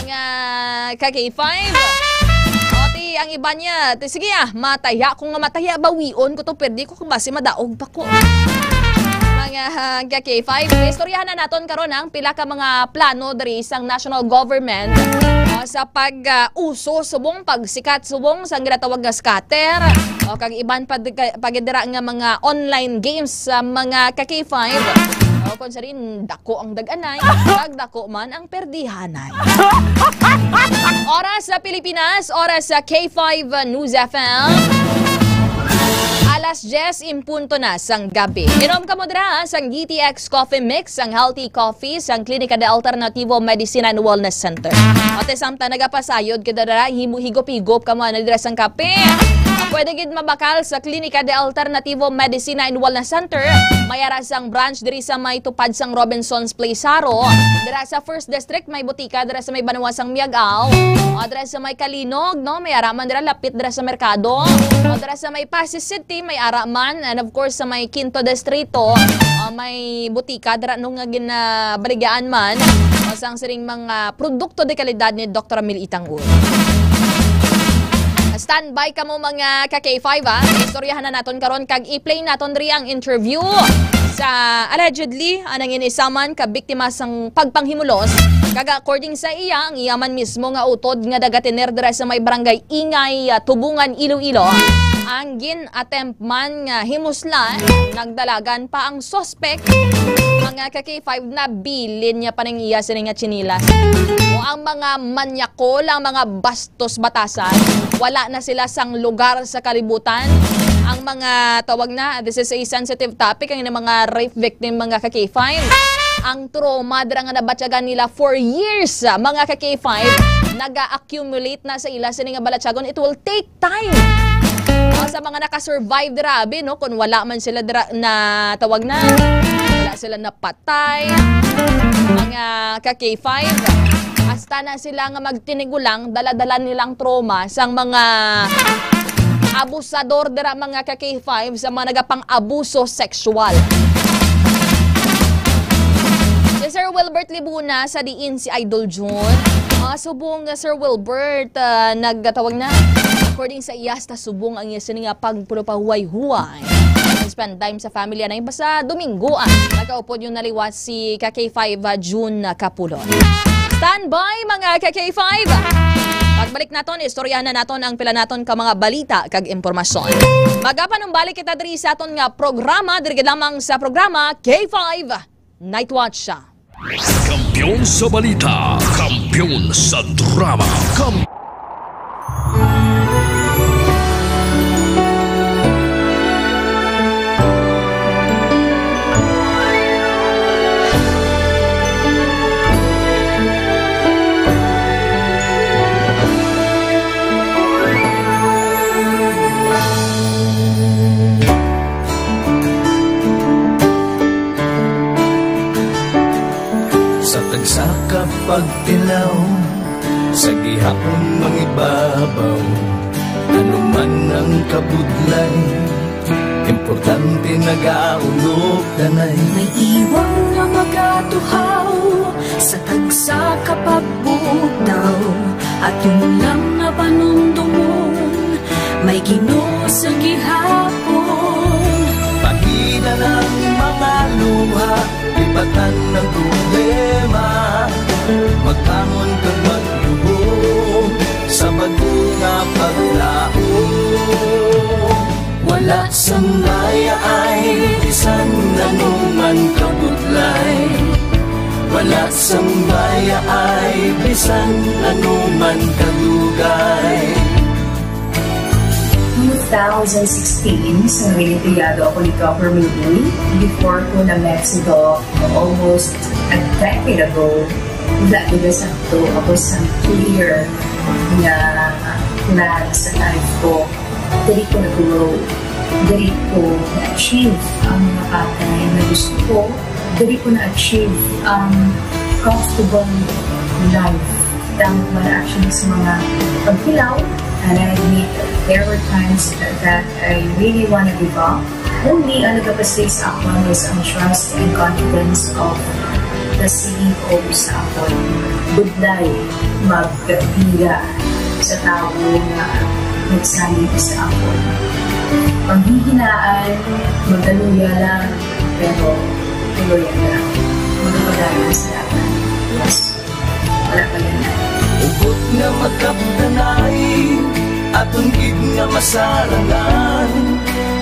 Mga ka-K5. Ang iba niya, sige mataya. Kung nga mataya, bawion ko to, pwede ko kung basi madaog pa ko. Mga ka-K5, istoryahan na naton karon ang pila ka mga plano diri sang national government sa pag-uso, subong pagsikat, subong sa ginatawag nga scatter. Kag iban pagidira nga mga online games sa mga ka-K5. Kung sa rin, dako ang daganay, dako man ang perdihanay. Oras sa Pilipinas, oras sa K5 News FM. Alas 10 impunto na sang gabi. Inom ka mo dira sang GTX Coffee Mix, sang healthy coffee, sang Klinika de Alternativo Medicina and Wellness Center. At samta nagapasayod ka dira, higop-higop ka mo na dira sang kape. Pwede gid mabakal sa Klinika de Alternativo Medicina and Wellness Center. Mayara sang branch diri sa may tupad sang Robinson's Place Saro. Dira sa First District may butika dira sa may Banawa sang Miagaw. Dira sa may Kalinog, no, may araman dira lapit dira sa merkado. Dira sa may Pasig City may araman, and of course sa may Quinto Distrito may butika dira nung nga ginabaligaan man sang siring mga produkto de kalidad ni Dr. Amil Itangul. Standby ka mo mga ka-K5 Istoryahan na naton karon kag i-play naton diri ang interview sa allegedly anang inisaman ka biktima sang pagpanghimulos kag according sa iya ang iyaman mismo nga utod nga dagatiner dira sa may barangay Ingay, Tubungan, Iloilo. Ang gin-attempt man nga himuslan, nagdalagan pa ang suspect mga ka-K5 na bilin niya pa ng iya sa nga chinilas. O ang mga manyakol, ang mga bastos batasan, wala na sila sang lugar sa kalibutan. Ang mga tawag na, this is a sensitive topic, ang mga rape victim mga ka-K5. Ang trauma dira nga nabatyagan nila for years mga ka-K5, naga-accumulate na sa ila sa nga balatyagon. It will take time. Sa mga nakasurvive dirabi, no, kung wala man sila na tawag na, wala sila napatay, mga ka-K5, hasta na sila nga magtinigulang, dala-dala nilang trauma sang mga abusador dira mga ka-K5 sa mga nagapang abuso sexual. Yes, sir, Wilbert Libuna sa diin si Idol June. Subong Sir Wilbert, naggatawag na. According sa iyas, subong ang iya sininga pagpulopahuay-huay. Spend time sa family na basta Domingo. Nagkaupod yung naliwas si KK5 June Kapulon. Standby mga KK5! Pagbalik naton, istorya na naton ang pila naton ka mga balita kag impormasyon. Magapanumbalik kita diri sa aton nga programa, diri lamang sa programa K5 Night Watch. Kampiyon sa balita, kampiyon sa drama, sa kapagtilaw, sa gihapon mangibabaw, ano man ang kabudlay, importante nagaulog danay. May iwang nga magatuhaw, sa tagsa kapagbudaw, at yung lang nga panundumon, may Ginoo sa gihapon. Pahina ng mga luha, lipatan ng problema, magtangon kang magluhog sa bagunga paglaong. Wala sang maya ay bisan nanuman kabudlay, wala sang maya ay bisan nanuman kadugay. 2016, sa Olimpiado ako ni Copper Movie. Before ko na Mexico, almost a decade ago, nag-isakto ako sa clear na plan sa life ko. Dali ko nag-grow. Dali ko na-achieve ang mga patay na gusto ko. Dali ko na-achieve ang comfortable life. Dahil mga actions sa mga pagkilaw. And I admit there were times that I really want to give up. Only ang nagkapastig sa ako is ang trust and confidence of the CEO sa ako. Budlay magpila sa tao na nagsalit sa ako. Panghihinaan, magaluya lang, pero tuloy lang. Magpapagayon sa lahat. Yes, wala pa yan na. Ugot nga magkapdanay, atong gid nga masarangan,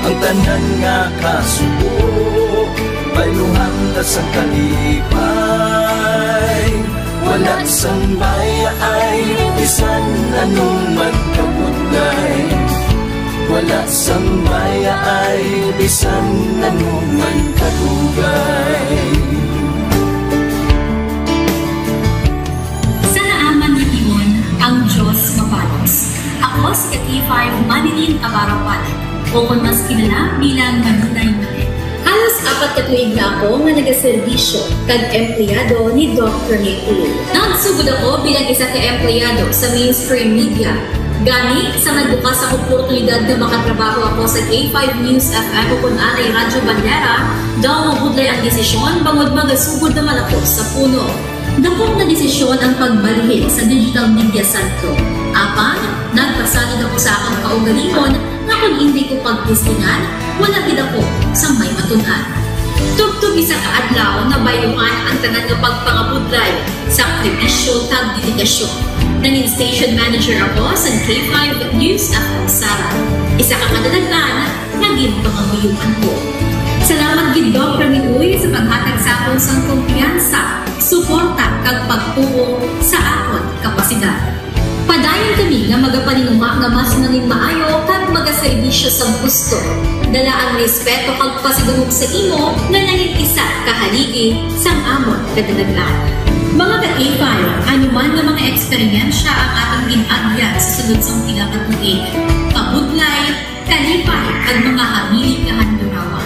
ang tanan nga kasubo, bayluhan na sa kalipay. Wala sang baya ay bisan anuman kabudlay, wala sang baya ay bisan anuman kadugay. Ang Diyos mapalos. Ako si KK5 Manilin Abarapan, o kung mas kilala bilang Manunay Mali. Halos 4 ka tuig na ako nga nagaservisyo kag empleyado ni Dr. Nick. Nagsugod ako bilang isa ka empleyado sa mainstream media. Gani sa nagbukas ang oportunidad na makatrabaho ako sa K5 News FM o kung anay Radyo Bandera, daw mabudlay ang desisyon bangod magasugod naman ako sa puno. Dakot na desisyon ang pagbalhin sa digital media santro. Apan, nagpasalid ako sa akong kaugalingon na kung hindi ko pagtistingan, wala din ako sa may matunan. Tugtog isa ka adlaw na bayuhan ang tanan ng pagpangabudlay, sakripisyo tag dedikasyon. Nanging station manager ako sa K5 News FM Sara. Isa ka kadadagdan, naging pangamuyuan ko. Salamat gid Dr. Niuy sa paghatag sa akon sang kumpiyansa, suporta kag pagtuo sa akon kapasidad. Padayon kami nga magapaninuma nga mas nanging maayo kag magaserbisyo sa gusto. Dala ang respeto kag pasigurog sa imo nga nanging isa kahaligi sang amon kadadaglan. Mga ka-K5, anuman nga mga eksperyensya ang atong ginagyan sa sunod sang pila ka tuig. Kabudlay, kalipay kag mga habiling nga handurawan.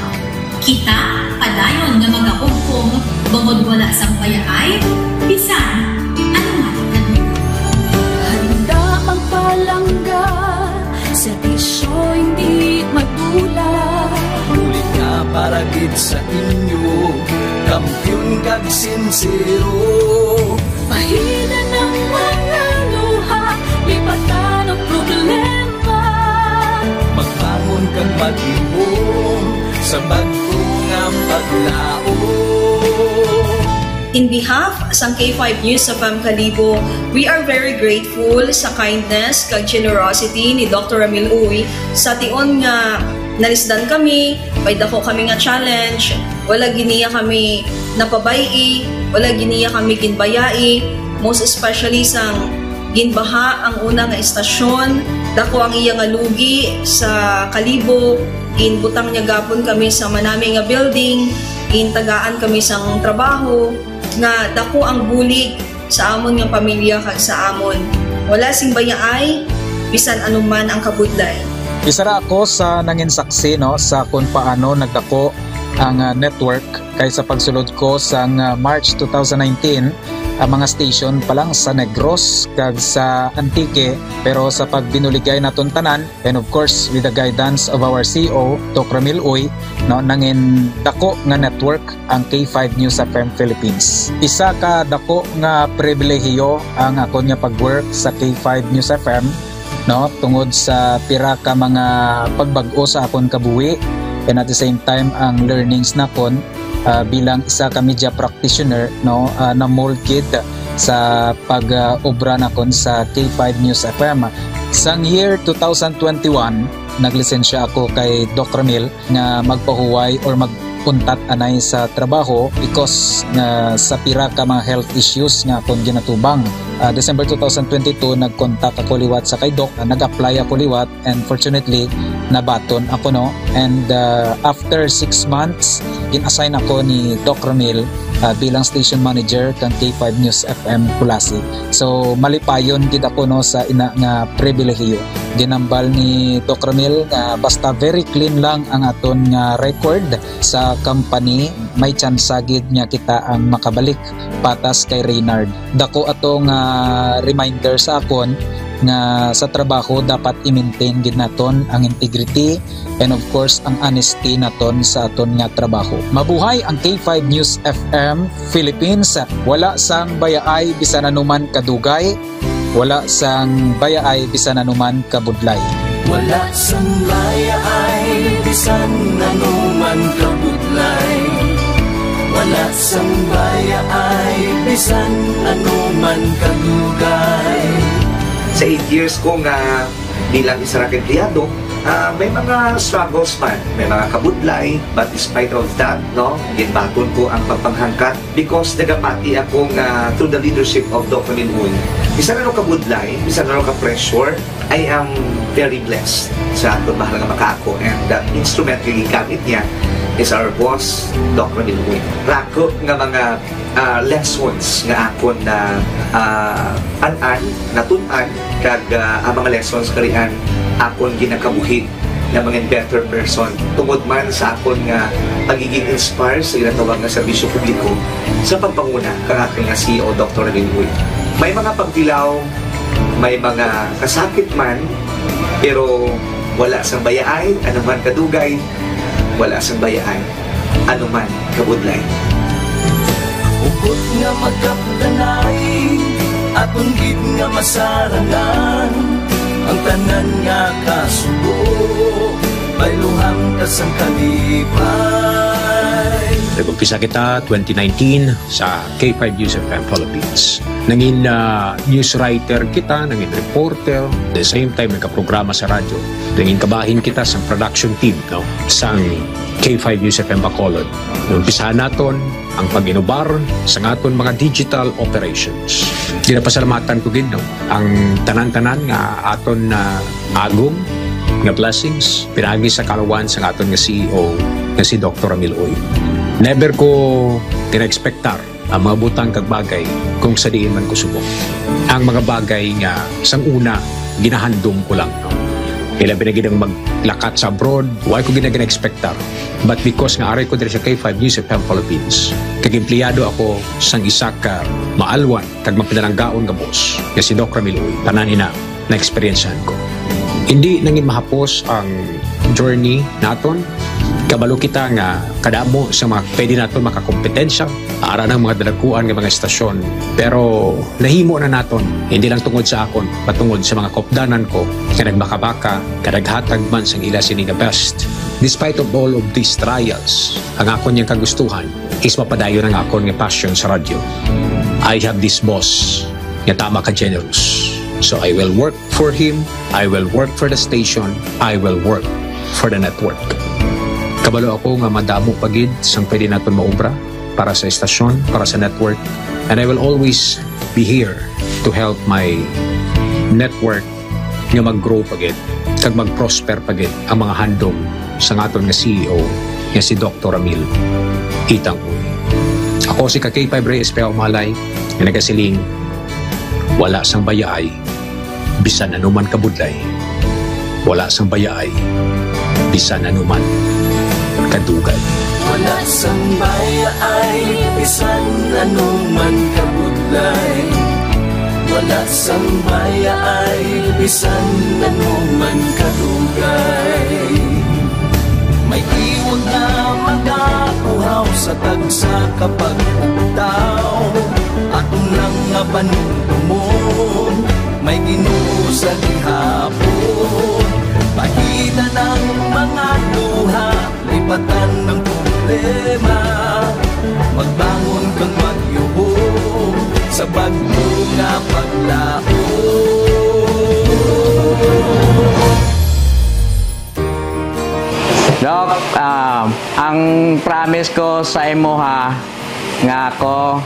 Kita, padayon nga magahugpong, bangod wala sang payaay, bisan, anuman kanina. Handa ang palangga, servisyo hindi magdula. Ulit nga para gid sa inyo, Kampiyon kag sincero. Pahina ng mga luha, lipatan ang problema. Magbangon kang mag-ibong sa bagong ang paglao. In behalf sa K5 News sa Kalibo, we are very grateful sa kindness kag generosity ni Dr. Ramil Uy sa tion nga nalisdan kami, may dako kami nga challenge, wala giniya kami napabayi, wala giniya kami ginbayai, most especially sang ginbaha ang una nga istasyon, dako ang iya nga lugi sa Kalibo, ginbutang niya gapon kami sa manami nga building, gintagaan kami sang trabaho, nga dako ang bulig sa amon nga pamilya kag sa amon. Wala sing bayaay, bisan anuman ang kabudlay. Isa ra ako sa nangin saksi no sa kung paano nagdako ang network kay sa pagsulod ko sa March 2019 ang mga station pa lang sa Negros kag sa Antique, pero sa pagbinuligay naton tanan and of course with the guidance of our CEO Dr. Ramil Uy no nangin dako nga network ang K5 News FM Philippines. Isa ka dako nga pribilehiyo ang ako nga pagwork sa K5 News FM no tungod sa pira ka mga pagbag-o sa akon kabuhi and at the same time ang learnings nakon bilang isa ka media practitioner no na molded sa pag-obra nakon sa K5 News FM. Sang year 2021 naglisensya ako kay Dr. Ramil nga magpahuway or magpuntat anay sa trabaho because sa pira ka mga health issues nga akong ginatubang. December 2022 nagkontak ako liwat sa kay Doc, nag-apply ako liwat and fortunately nabaton ako no, and after 6 months in-assign ako ni Doc Ramil bilang station manager kang K5 News FM Kulasi. So malipayon gid ako no sa ina nga pribilehiyo. Ginambal ni Doc Ramil nga basta very clean lang ang aton nga record sa company, may chance gid nga kita ang makabalik patas kay Reynard. Dako atong reminder sa akon nga sa trabaho dapat i-maintain gid naton ang integrity and of course ang honesty naton sa aton nga trabaho. Mabuhay ang K5 News FM Philippines. Wala sang bayaay bisan anuman kadugay, wala sang bayaay bisan anuman kabudlay. Wala sang bayaay bisan anuman kabudlay. Wala sang bayaay bisan anuman kadugay. Sa 8 years ko nga bilang isa ra ka empleyado, may mga struggles man, may mga kabudlay, but despite of that, no, ginbaton ko ang pagpanghangkat because nagapati ako nga through the leadership of Dr. Ramil Uy. Bisa na kabudlay, bisa na ka-pressure, I am very blessed sa aton mahal nga makaako, and the instrument nga gamit niya is our boss, Dr. Ramil Uy. Rako nga mga lessons nga akon na an-an, natun-an, kag ang mga lessons karian akon ginakabuhi na mga better person tungod man sa akon nga pagiging inspired sa ginatawag nga serbisyo publiko sa pagpanguna kang aking nga CEO Dr. Ramil Uy. May mga pagdilaw, may mga kasakit man, pero wala sang bayaay, anuman kadugay, wala sang bayaay, anuman kabudlay. Ugot nga magkapdanay, atong gid nga masarangan, ang tanan nga kasubo, bayluhang kasang kalipay. Nag-umpisa kita 2019 sa K5 News FM Philippines. Nangin news writer kita, nangin reporter, the same time nagka-programa sa radyo. Nangin kabahin kita sa production team no, sa K5 News FM Bacolod. Numpisahan naton ang pag-inobar sa aton mga digital operations. Ginapasalamatan ko gid no, ang tanan-tanan nga aton na agong nga blessings pinagi sa kalawan sa aton nga CEO nga si Dr. Ramil Uy. Never ko tina-expectar ang mga butang kag bagay kung sa diin man ko subok. Ang mga bagay nga sang una ginahandom ko lang no. Kailan pinagidang maglakat sa abroad, why ko gina-expectar. But because nga aray ko diri sa K5 News FM Philippines, kag empleyado ako sang isa ka maalwan kag mapinalanggaon nga boss nga si Dr. Ramil Uy, tanan ina na experiencehan ko. Hindi nangin mahapos ang journey naton Kabalo kita nga kadamo sa mga pwede nato makakompetensya ara ng mga dalaguan ng mga estasyon. Pero nahimo na naton, hindi lang tungod sa akon, patungod sa mga kopdanan ko nga nagmakabaka, kadaghatag man sang ila sini nga best. Despite of all of these trials, ang akon niyang kagustuhan is mapadayon ang akon nga passion sa radyo. I have this boss nga tama ka generous. So I will work for him, I will work for the station, I will work for the network. Kabalo ako nga madamo pagid sang pwede naton maubra para sa estasyon, para sa network. And I will always be here to help my network nga mag-grow pagid, kag mag-prosper pagid ang mga handom sa aton nga CEO nga si Dr. Ramil Itang Uy. Ako si K5 Reyes Peao Malay nga nagasiling wala sang bayaay bisan anuman kabudlay. Wala sang bayaay bisan anuman kadugay. Wala sang bayaay bisan anuman kabudlay. Wala sang bayaay bisan anuman kadugay. May iwag na magapuhaw sa tagsa kapag ugtaw. Atong lang nga panuntumon, may Ginoo sa gihapon. Pahina ng mga luha, lipatan ng problema. Magbangon kang magyuho sa bagyo nga paglaho. Dok, ang promise ko sa imo ha, nga ako,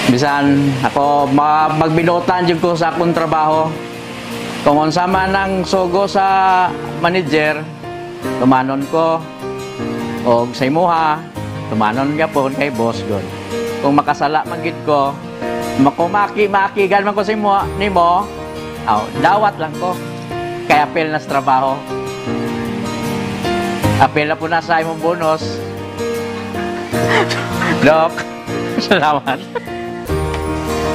bisan ako magbinutan jud ko sa akong trabaho. Kung unsa man ang sugo sa manager, tumanon ko. O sa imo ha, tumanon gyapon kay boss god. Kung makasala man gid ko, makigan man ko sa imo nimo, dawat lang ko. Kay apel na sa trabaho. Apel na po na sa imong bonus. Dok, salamat.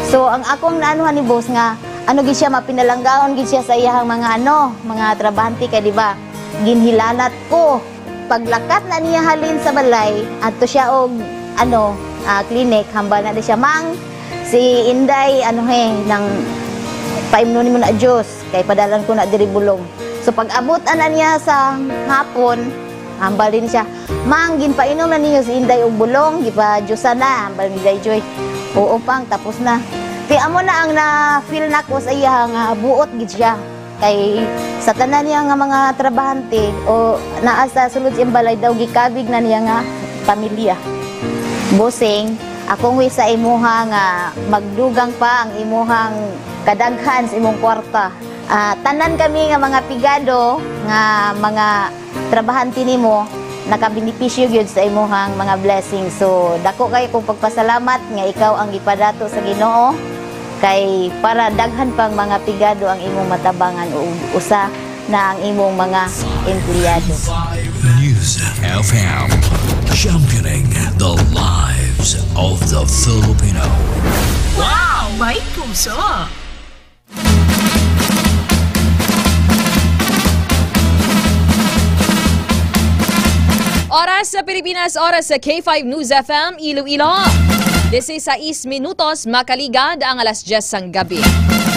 So ang akong naanuhan ni boss nga gid siya mapinalanggaon gid siya sa iyang mga mga trabahante kay di ba ginhilanat ko paglakat na niya halin sa balay adto siya og clinic hambal na di siya mang si Inday nang paimnon mo na Dios kay padalan ko na diri bulong. So pag abot ana niya sa hapon hambal din siya mang ginpainom na niyo si Inday og bulong gipa-Diyosan na hambal ni Joy. Oo pang tapos na. Kaya amo na ang na-feel na ko sa iya nga buot gid siya. Kay sa tanan niya nga mga trabahante o naa sa sulod siyang balay daw gikabig na niya nga pamilya. Bossing, akong wi sa imuha nga magdugang pa ang imuhang kadaghan sa imong kwarta. Tanan kami nga mga pigado nga mga trabahante nimo nakabinipisyo gyud sa imuhang mga blessings. So dako kay kong pagpasalamat nga ikaw ang gipadato sa Ginoo kay para daghan pang mga pigado ang imong matabangan o usa na ang imong mga empleyado. News FM, championing the lives of the Filipino. Wow! May puso! Oras sa Pilipinas, oras sa K5 News FM, Iloilo. 16 minutos, makaligad ang alas 10 ng gabi.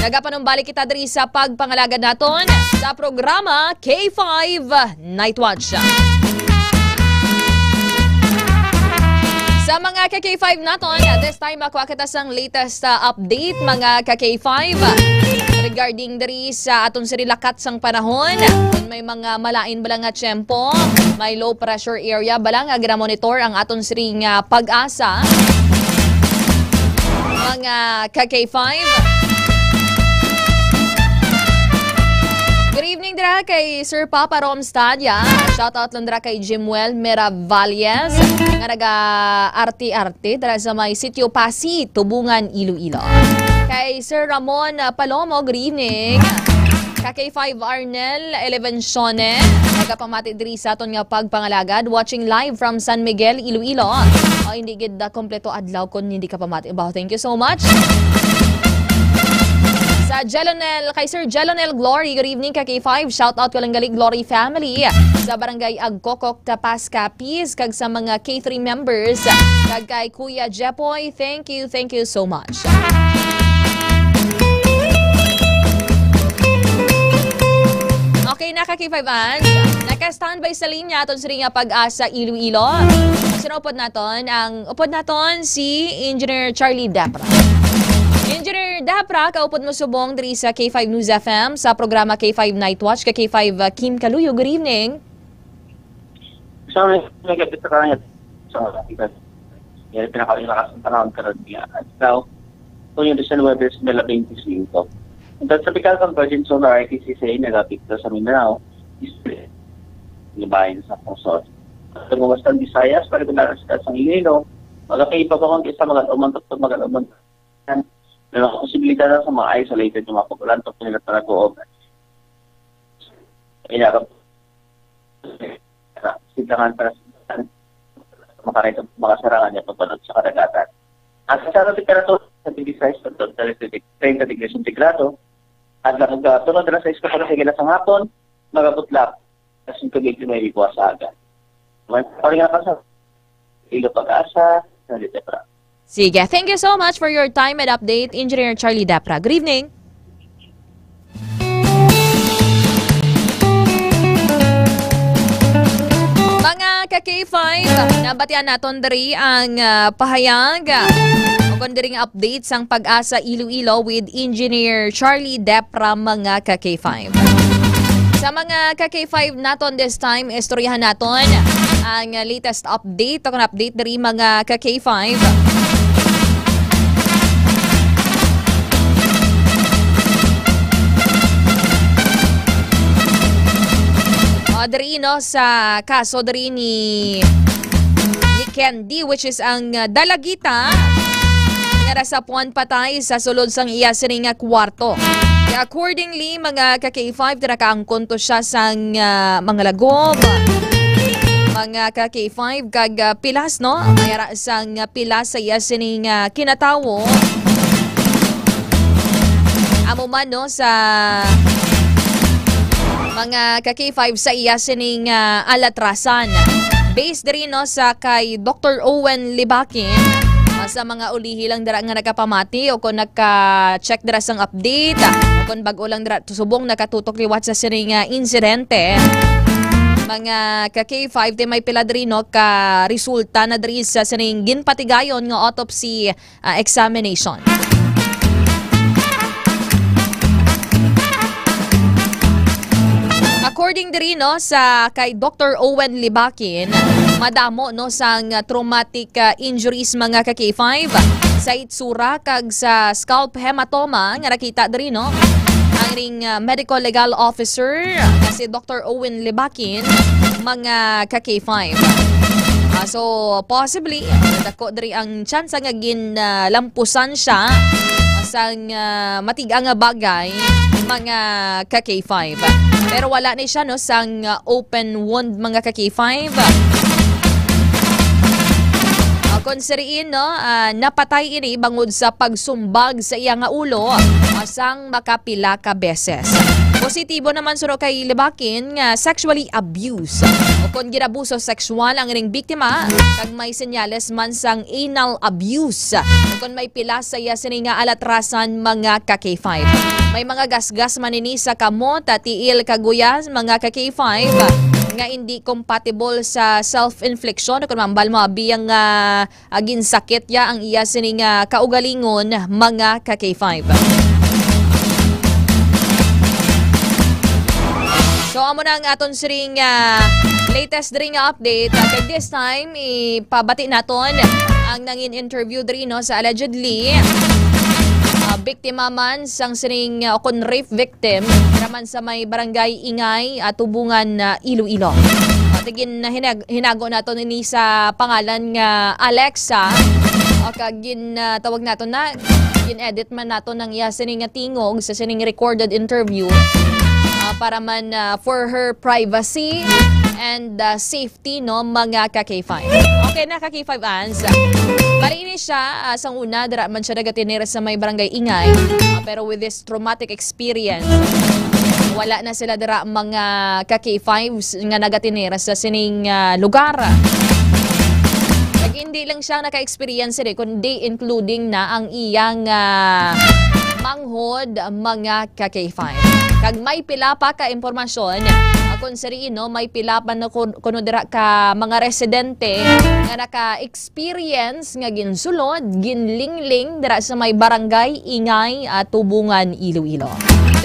Nagapanumbalik kita diri sa pagpangalagad naton sa programa K5 Night Watch. Sa mga ka-K5 naton, this time makuha kita sang latest update mga ka-K5 regarding diri sa aton sirilakat sang panahon. Kung may mga malain bala nga tiyempo, may low pressure area bala nga ginamonitor ang aton siring pag-asa. Mga ka-K5. Good evening dira kay Sir Papa Romstadia. Shoutout lang dira kay Jimuel Meravalles nga naga-arti-arti dira sa may Sitio Pasi, Tubungan, Iloilo. Kay Sir Ramon Palomo, good evening. K5 Arnel Elevencione, nagapamati diri sa aton nga pagpangalagad, watching live from San Miguel, Iloilo. Hindi gid kompleto adlaw kun hindi ka pamati. Thank you so much. Sa Jelonel, kay Sir Jelonel Glory, good evening ka K5. Shout out ko lang galing Glory family. Sa Barangay Agkokok, Tapas, Capiz, kag sa mga K3 members. Kag kay Kuya Jepoy, thank you so much. Okay, naka-K5 naka-standby sa linya aton sa ringa Pag-asa Iloilo. Sinupod naton ang upod naton si Engineer Charlie Dapra. Engineer Dapra, kaupod mo subong diri sa K5 News FM sa programa K5 Night Watch ka K5 Kim Kaluyo. Good evening. So, nagkabit sa kanya sa yan pinakalakas ng panahon karon niya. At now, kung yung December 2025, ang tropical convergence solar RTCCA nagapikto sa Mindanao is libahin sa Pusod. At kung Western Visayas, para kung naraskas ang Iloilo, magkakaiba pa kung isa mag-alumantap may mga posibilidad na sa mga isolated yung mga pagulantok nila para go over. Kaya silangan para sa mga sarangan niya pagpanod sa kadagatan. At sa sarang temperatura sa 26 to 30 degrees centigrado, at tunod na sa 6 kapag higila sa hapon, magabutlap at 5 may libuwa sa agad. May paringa ka sa Ilo Pag-asa, sa Litepra. Sige, thank you so much for your time and update, Engineer Charlie Dapra. Good evening. Mga ka-K5, nabatian naton diri ang pahayag o diring update sang Pag-asa Iloilo with Engineer Charlie Dapra, mga ka-K5. Sa mga ka-K5 naton this time, istoryahan naton ang latest update o update diri mga ka-K5. Dari sa kaso dari ni Candy, which is ang dalagita nga sa puan patay sa sulod sang iya sining kwarto. Accordingly, mga ka-K5, nakaangkon to siya sang mga lagom, mga ka-K5 kag pilas, no? Mayara sang pilas sa iya sining kinatawo. Amo man, no, sa mga ka-K5 sa iya sining alatrasan. Based rin, no, sa kay Dr. Owen Libakin, sa mga ulihi lang dara nga nakapamati o kung naka-check dara sang update o kung bago lang dara subong nakatutok liwat sa sining insidente. Mga ka-K5, di may pila diri, no, ka resulta na diri sa sining ginpatigayon nga autopsy examination. According diri, no, sa kay Dr. Owen Libakin, madamo, no, sang traumatic injuries mga ka-K5 sa itsura kag sa scalp hematoma nga nakita diri, no, ang ring medical legal officer na si Dr. Owen Libakin, mga ka-K5. So possibly dako diri ang chance nga ginlampusan siya sang matigang nga bagay, mga ka-K5. Pero wala ni siya, no, sang open wound, mga ka-K5. Konseriin, no, napatay ini bangod sa pagsumbag sa iya nga ulo sang makapila ka beses. Positibo naman suro kay Libakin nga sexually abused o kung ginabuso sexual ang ining biktima kag may senyales man sang anal abuse o kung may pila sa iya sining nga alatrasan, mga ka-K5. May mga gasgas manini sa kamot at tiil kaguyas, mga ka-K5, nga hindi compatible sa self-infliction o kung mambal mo abiyang ginsakit ya ang iya sining kaugalingon, mga ka-K5. So amo na ang aton siring latest diri nga update. At this time ipabati naton ang nangin interview diri, no, sa allegedly biktima man sang siring kon rape victim naman sa may barangay Ingay at Tubungan, Iloilo. Tigin hinago naton ini sa pangalan nga Alexa o kag tawag naton na gin-edit man naton ng iya sining tingog sa sining recorded interview para man for her privacy and safety, no, mga ka-K5. Okay na ka K5 Ans. Bali ini siya sang una dira man siya nagatinira sa may barangay Ingay. Pero with this traumatic experience, wala na sila dira mga ka K5s nga nagatinira sa sining lugar. Hindi lang siya naka-experience kundi including na ang iyang manghod mga ka-K5. Kag may pila pa ka impormasyon, kung sarino may pila pa na kuno dira ka mga residente nga naka-experience nga ginsulod, ginlingling dira sa may barangay Ingay at Tubungan, Iloilo.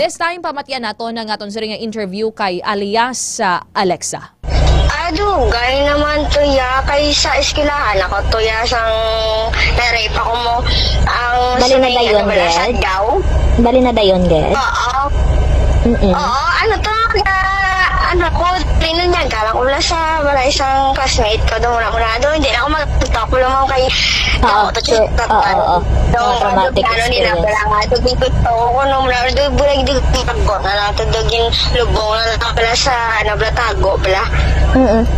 This time pamatyan nato ng aton sari nga interview kay alias Alexa. Gay naman tuya kay sa eskwelahan ako tuya sang na-rape ako mo ang bali na dayon ged. Bali na dayon ged. Oo. Oo, ano to ano ko pinunyan ka lang ula sa wala isang classmate ko doon muna doon hindi na ako magtutok lang kay traumatic experience. Ano muna doon bulag di pagko na lang to dogin lubong na lang pala sa Tago pala.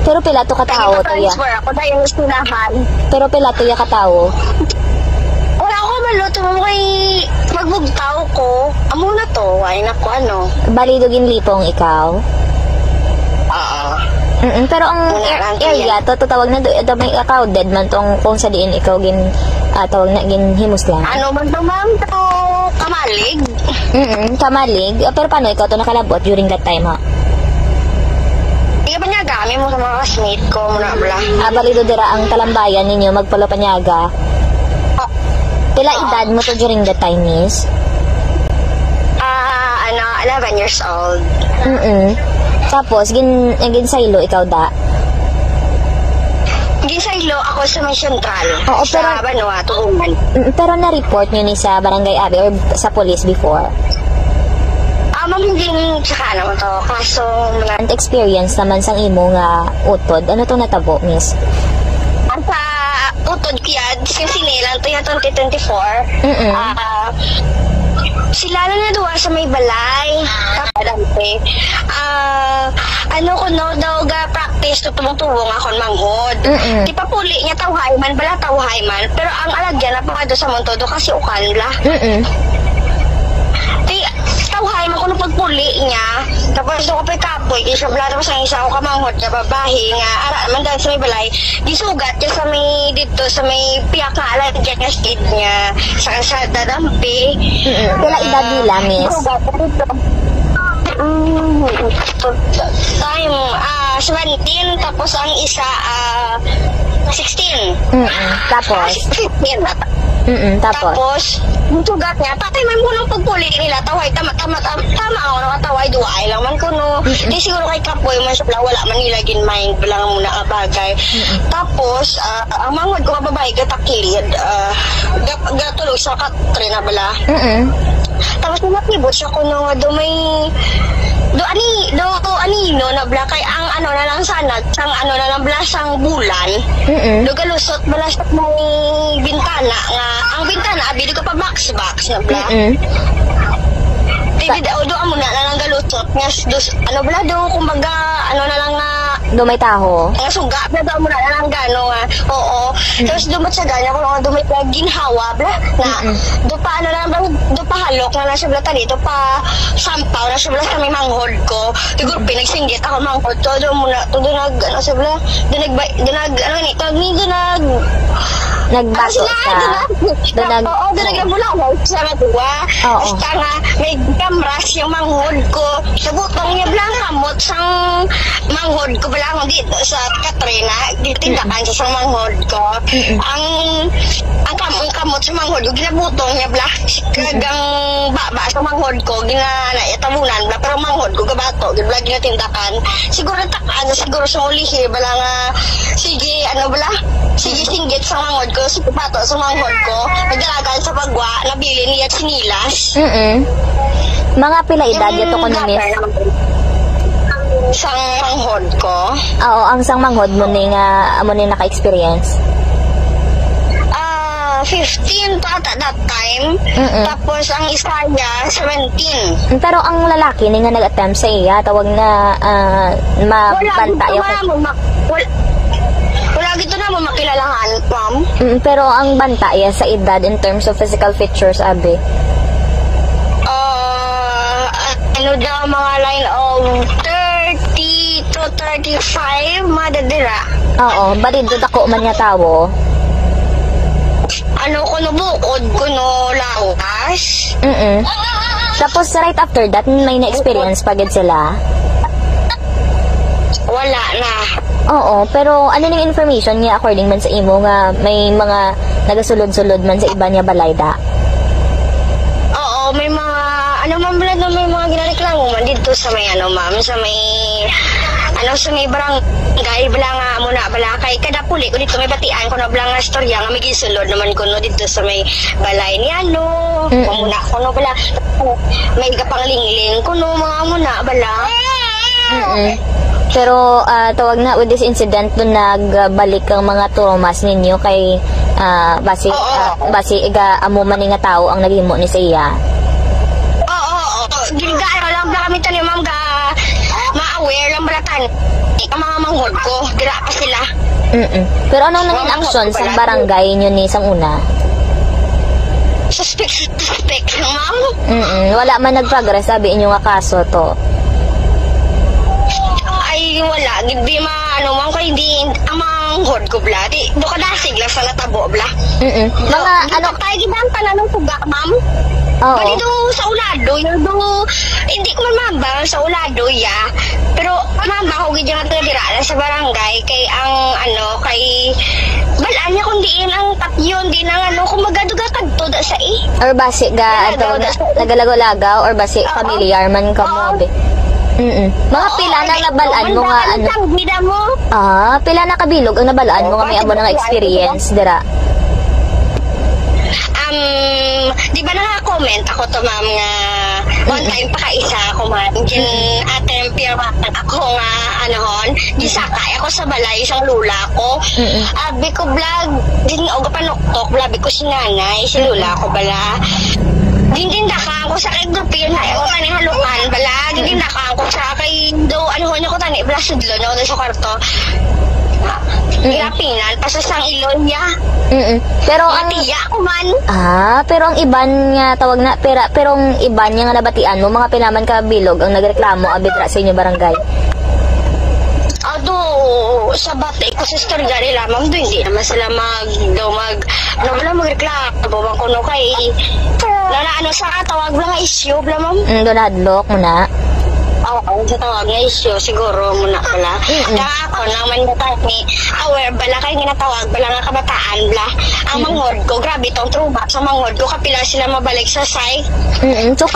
Pero pila to katawo tuya. Ako na yung eskwelahan. Pero pila tuya katawo. Wala ako maluto mo kay magbugtaw ko. Amo na to, ay nako ano. Bali dogin lipong ikaw. Pero ang area to tawag na do may crowded man tong kung sa diin ikaw gin tawag na gin himus lang. Ano man to ma'am to kamalig? Kamalig. Pero paano ikaw to nakalabot during that time ha? Iya panyaga mo sa mga classmate ko muna bala. Bali do dira ang talambayan ninyo magpalo panyaga. Pila edad mo to during that time, miss? 11 years old. Tapos, ginsaylo ikaw da? Ginsaylo ako sa may sentral. Oo, pero... Sa Vanuatu, Uman. Pero na-report nyo ni sa Barangay Abi or sa police before? Ma'am, hindi tsaka naman to. Kaso... Experience naman sang imo nga utod. Ano to natabo, miss? Sa utod kaya, sinilang to yung 2024. Sila na duwa sa may balay. Kapadante. Ano ko no, daw ga practice to tumutubong ako manghod. Di pa puli niya tawhay man, bala tawhay man. Pero ang alagyan na pa do sa montodo kasi ukan bla. Di tawhay man ko no pagpuli niya. Tapos do ko pa kapoy, kasi bla tapos ang isa ko kamanghod na babae nga ara man dahil sa may balay. Gisugat niya sa may dito sa may piyak na alagyan nga skid niya. Sa dadampi. Kila edad nila, miss? Time 17 tapos ang isa 16. Tapos? 15. Tapos yung sugat niya tatay may munang pagpuli nila taway tama ako nakataway duwaay lang man kuno di siguro kay kapoy man siya wala man nila ginmind lang muna bagay. Tapos ang manghod ko babae gatakilid gatulog sa Katrina bala. Tapos nakibot siya kuno do may do anino na bla kay ang ano na lang sanag sang ano na lang bla sang bulan. Do galusot bala sa may bintana nga ang bintana abi do ka pa box na bla. Di do amo na lang galusot nga ano bla do kumbaga ano na lang nga do may taho. Nga suga bla do amo na lang gano nga. Oo. Tapos dumot sa ganya ko nga do may ginhawa bla na do pa ano na do pa halok na siya bla tani do pa sampaw na siya bla sa may manghod ko. Siguro pinagsinggit ako manghod to do muna to do nag ano siya bla do nag ano ni tag ni do nagbato sa oo do nagbulaway sa matuwa. Basta nga may kamras yung manghod ko sa butong niya bla kamot sang manghod ko bala dito sa Katrina ditindakan sa manghod ko. Ang kamot sa manghod ko ginabutong niya bla kagang baba sa manghod ko ginatabunan bla pero manghod ko gabato gibla ginatindakan siguro takaan siguro sa ulihi bala nga sige ano bala sige singgit sa manghod ko sige bato sa manghod ko nagdalagan sa pagwa nabili niya sinilas. Mga pila edad yato ko ni miss? Sang manghod ko? Oo, ang sang manghod mo ni nga amo ni naka-experience. 15 pa at that time. Tapos ang isa niya 17. Pero ang lalaki ni nga nag-attempt sa iya tawag na mabanta yung wala gito na mo month, ma'am. Pero ang banta sa edad in terms of physical features, abi? Ano daw, mga line of 30 to 35, madadira. Oo, balid dako man niya tawo. Ano ko no bukod ko no lawas. Tapos right after that, may na-experience pagid sila? Wala na. Oo, pero ano ning information niya according man sa imo nga may mga nagasulod-sulod man sa iba niya balayda? Oo, may mga ma'am, may mga ginareklamo man dito sa may ma'am, sa may sa may barangay bala nga muna bala kay kada puli ko dito may batian ko na bala nga storya nga may gisulod naman ko no dito sa may balay ni muna ko no bala may gapanglingling ko no mga muna bala. Pero tawag na with this incident doon nagbalik ang mga traumas ninyo kay basi iga amo man nga tao ang naghimo ni sa iya. Gilgaan lang ba kami tani ma'am ga ma-aware lang balatan ang mga manghod ko dira pa sila. Pero anong nanging aksyon sa barangay nyo ni sang una? Suspect ma'am. Wala man nag-progress sabi inyo nga kaso to. Ay wala gid ma ma'am kay di ang manghod ko bla di do ka dasig lang sa natabo bla. Mga tayo gidang pananong tugak ma'am. Bali do sa ulado, hindi ko man mambang sa ulado pero mambang ko gid nga dira sa barangay kay ang kay balaan niya kung diin ang tapyon di nang kumaga duga kadto da sa or basi ga nagalagaw or basi familiar man ka mo be. Mga pila na nabalaan mo nga pila na kabilog ang nabalaan mo nga may amo nga experience dira. Di ba naka-comment ako to ma'am nga one time pa kaisa ako man gin atem pirma ako nga gisakay ako sa balay isang lula ko. Abi ko vlog din og panuktok labi ko si nanay si lula ko bala. Dindindaka ako sa kay grupin na ako tani halukan bala dindindaka ako sa kay do niya ko tani bala sudlo no sa kwarto. Irapinan pasasang ilon niya. Pero ang tiya ko man. Pero ang iban nga tawag na pero ang iban nga nabatian mo mga pilaman ka bilog ang nagreklamo abitra sa inyo barangay. Sa bate ko sa storya nila ma'am do hindi naman sila wala magreklamo bang kuno kay sa tawag lang nga issue bla ma'am. Doon hadlok mo na. Sa tawag nga issue siguro muna pala. Ako naman ni aware bala kay ginatawag bala nga kabataan bla. Ang manghod ko grabe tong trauma sa manghod ko kapila sila mabalik sa psych. So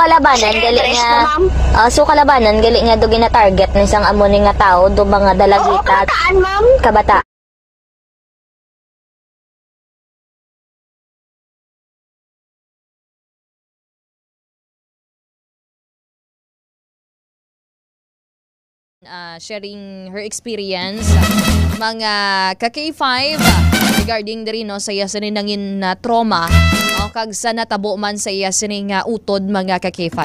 kalabanan gali nga do gina-target ni isang amo ni nga tao do mga dalagita. Kabataan ma'am. Kabataan. Sharing her experience mga ka-K5 regarding diri no sa iya sini nangin trauma kag sa natabo man sa iya sini nga utod mga ka-K5.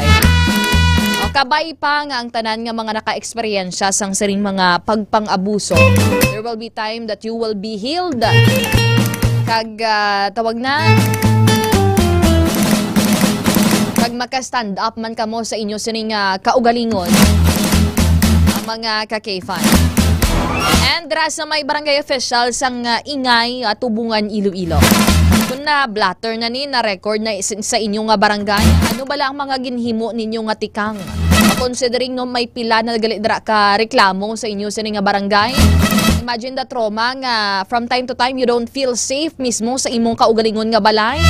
Kabay pa nga ang tanan nga mga naka-eksperyensya sang siring mga pagpang-abuso. There will be time that you will be healed. Kag tawag na kag maka-stand up man kamo sa inyo sining kaugalingon mga ka-K5. And dra sa may barangay official sang Ingay Tubungan Iloilo. Kung na blatter na ni na record na sa inyo nga barangay, ano bala ang mga ginhimo ninyo nga tikang? Considering no may pila na gali dra ka reklamo sa inyo sa nga barangay. Imagine the trauma nga from time to time you don't feel safe mismo sa imong kaugalingon nga balay.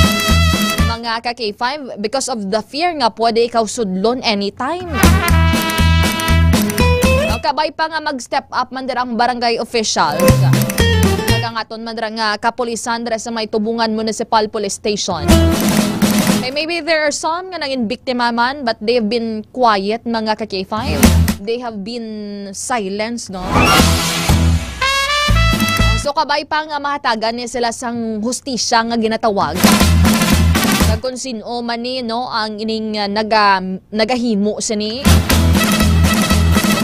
Mga ka-K5 because of the fear nga pwede ikaw sudlon anytime. Kabay pa nga mag-step up man dira ang barangay officials. Nagangaton man dira nga kapulisan dira sa may Tubungan Municipal Police Station. Okay, maybe there are some nga naging biktima man but they've been quiet mga ka-K5. They have been silenced, no? So kabay pa nga mahatagan niya sila sang hustisya nga ginatawag. Kung sino man ni no ang ining nagahimo sini.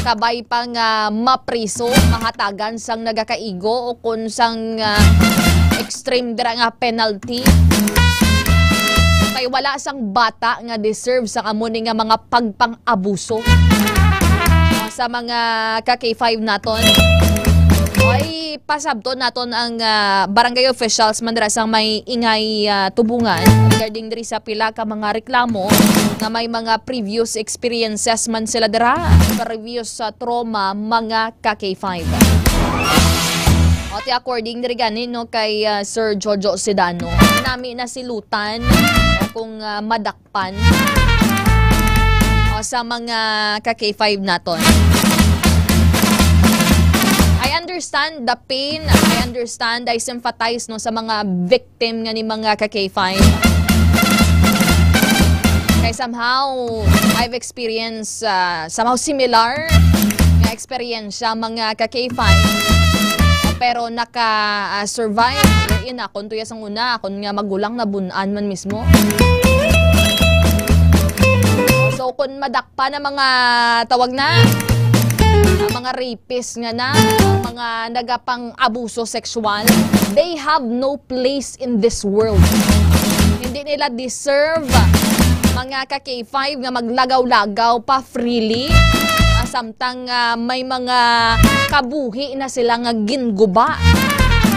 Kabay pang mapriso, mahatagan sang nagakaigo o kung sang extreme dira nga penalty. Kay wala sang bata nga deserve sang amo ni nga mga pagpang-abuso sa mga ka-K5 naton. Ay pasabto naton ang barangay officials man dira sang may ingay tubungan regarding diri sa pila ka mga reklamo nga may mga previous experiences man sila dira, previous trauma mga ka-K5. At according diri ganin no kay Sir Jojo Sedano, nami na silutan kung madakpan sa mga ka-K5 naton. I understand the pain, I understand, I sympathize no sa mga victim nga ni mga ka-K5. Kaya somehow I've experienced somehow similar nga experience sa mga ka-K5. Pero naka-survive wherein akon tuya sang una, akon nga magulang na bunan man mismo. So kung madakpa na mga tawag na mga rapist nga na, mga nagapang abuso sexual, they have no place in this world. Hindi nila deserve mga ka-K5 nga maglagaw-lagaw pa freely. Samtang may mga kabuhi na sila nga ginguba.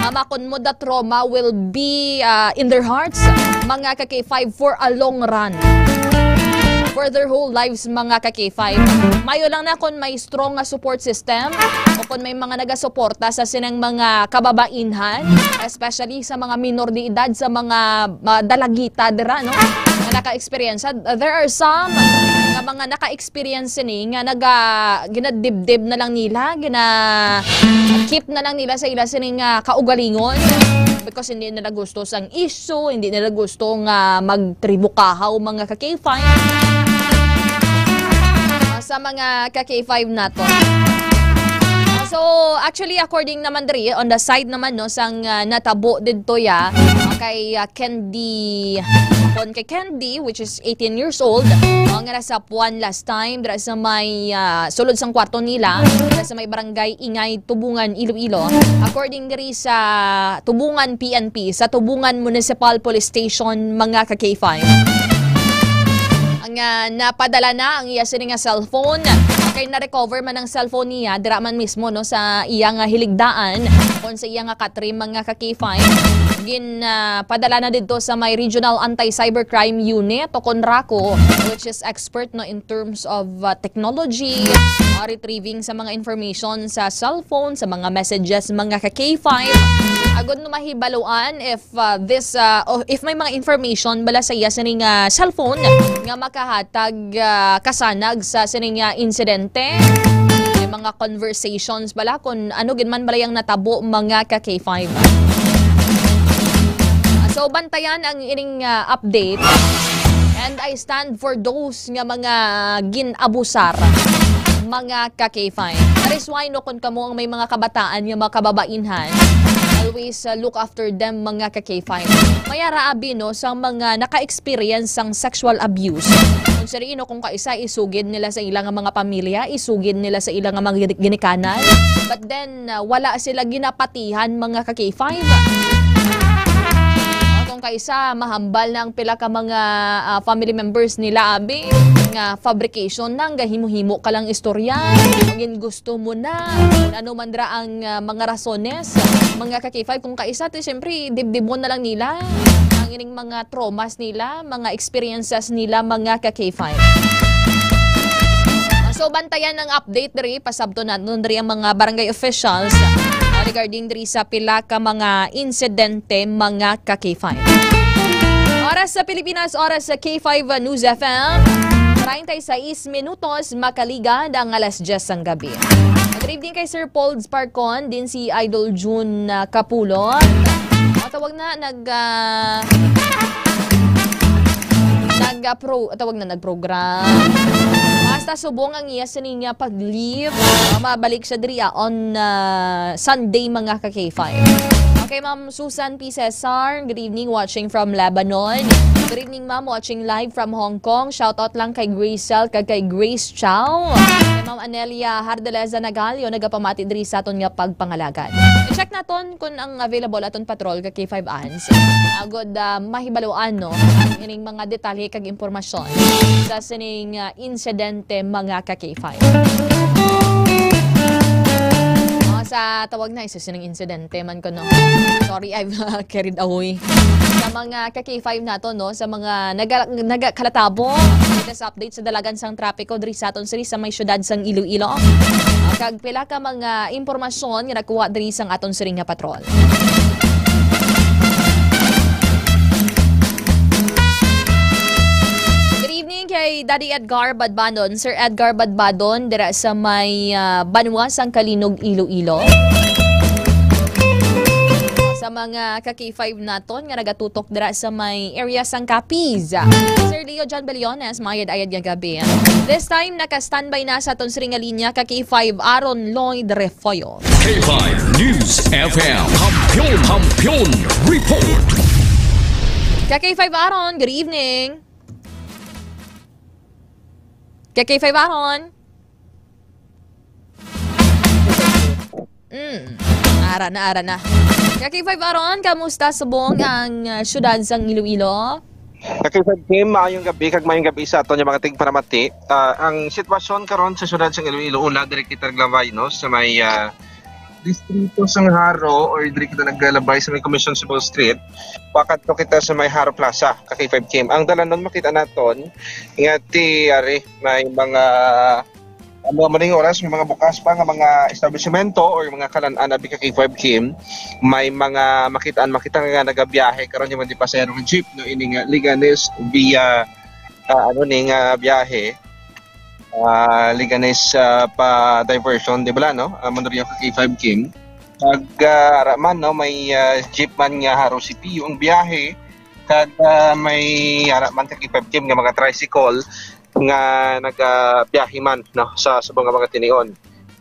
Makon mo, the trauma will be in their hearts, mga ka-K5 for a long run. For their whole lives, mga ka-K5. Mayo lang na kung may strong support system o kung may mga nagasuporta sa sinang mga kababainhan, especially sa mga minor de edad, sa mga dalagita dira, no? Na naka-experience. There are some nga mga naka-experience ni nga ginadibdib na lang nila, keep na lang nila sa ila sining kaugalingon because hindi nila gusto sang issue, hindi nila gusto nga magtribukahaw mga ka-K5 sa mga ka-K5 nato. So actually according naman diri on the side naman no sang natabo didto ya kay Candy kay Candy which is 18 years old nga nasa Puan last time dira sa may sulod sang kwarto nila dira sa may barangay Ingay Tubungan Iloilo. According diri sa Tubungan PNP sa Tubungan Municipal Police Station mga ka-K5 ang napadala na ang iya sining nga cellphone. Kay na-recover man ang cellphone niya dira man mismo no sa iya nga hiligdaan kon sa iya nga katrim mga ka-K5. Padala na dito sa may Regional Anti-Cybercrime Unit o Conraco which is expert no in terms of technology, retrieving sa mga information sa cellphone, sa mga messages mga ka-K5. Agad no mahibaluan if if may mga information bala sa iya sining cellphone nga makahatag kasanag sa sining insidente, may mga conversations bala kung ano ginman bala yang natabo mga ka-K5. So bantayan ang ining update and I stand for those nga mga ginabusar mga ka-K5. That is why no kung kamo ang may mga kabataan nga mga kababainhan, always look after them mga ka-K5. Mayara abi no sa mga naka-experience sang sexual abuse. Kung sarino kung kaisa isugid nila sa ilang mga pamilya, isugid nila sa ilang mga ginikanan. But then wala sila ginapatihan mga ka-K5. Kung kaisa mahambal na ang pila ka mga family members nila abi nga fabrication nang gahimo-himo ka lang istorya ngin gusto mo na ano man dra ang mga rasones mga ka-K5 kung kaisa ti syempre dibdibon na lang nila ang ining mga traumas nila, mga experiences nila mga ka-K5. So bantayan ang update diri pasabto naton diri ang mga barangay officials regarding diri sa pila ka mga insidente mga ka-K5. Oras sa Pilipinas, oras sa K5 News FM. 36 minutos makaliga ang alas 10 ng gabi. Good evening kay Sir Paul Sparcon, din si Idol June Capulot. Tawag na nagprogram. Basta subong ang iya sininga pag-leave. Mabalik siya diri on Sunday mga ka-K5. Okay, Ma'am Susan P. Cesar, good evening, watching from Lebanon. Good evening, ma'am. Watching live from Hong Kong. Shoutout lang kay Gracel, kay Grace Chow. Kay Ma'am Anelia Hardeleza Nagalio, nagapamati diri sa aton nga pagpangalagan. I-check naton kung ang available aton patrol kay K5 ANS. Agod mahibaluan no ang ining mga detalye kag impormasyon sa sining insidente mga ka K5. Sa tawag na isa sining insidente man ko no. Sorry, I'm carried away. Sa mga ka-K5 nato no, sa mga nagakalatabo, latest update sa dalagan sang trapiko diri sa aton sa may syudad sang Iloilo. Kag pila ka mga impormasyon nga nakuha diri sang aton siring nga patrol. Kay Daddy Edgar Badbadon, Sir Edgar Badbadon, dira sa may Banwa sang Kalinog, Iloilo. Sa mga ka-K5 naton nga nagatutok dira sa may area sang Capiz. Sir Leo John Bellones, mayad-ayad nga gabi. This time naka-standby na sa aton siring nga linya ka-K5 Aaron Lloyd Refoyo. K5 News FM Hampion Report. Ka-K5 Aaron, good evening. K5 Aaron. Ara na. K5 Aaron, kamusta subong ang syudad sang Iloilo? K5 Kim, maayong gabi, kag maayong gabi sa aton yung mga tigparamati. Ang sitwasyon karon sa syudad sang Iloilo, una, direct kita naglabay, no, sa may distrito sang Haro, or direct kita naglalabay sa may Commission Cebu Street. Wakat to kita sa may Haro Plaza, K5 Kim. Ang dalanon makita naton, ingati, may mga maling oras, may mga bukas pa nga mga establishmento or mga kalan-an na K5 Kim, may mga makita nga nagabiyahe karon yung mga pasahero ng jeep no ining Liganes via biyahe Liganes pa diversion, di ba no? Manuriyo K5 Kim. Kag araman no may jeep man nga Haro CPU ang biyahe, kag may araman K5 Kim nga mga tricycle nga nagabiyahe man no sa subong mga tinion.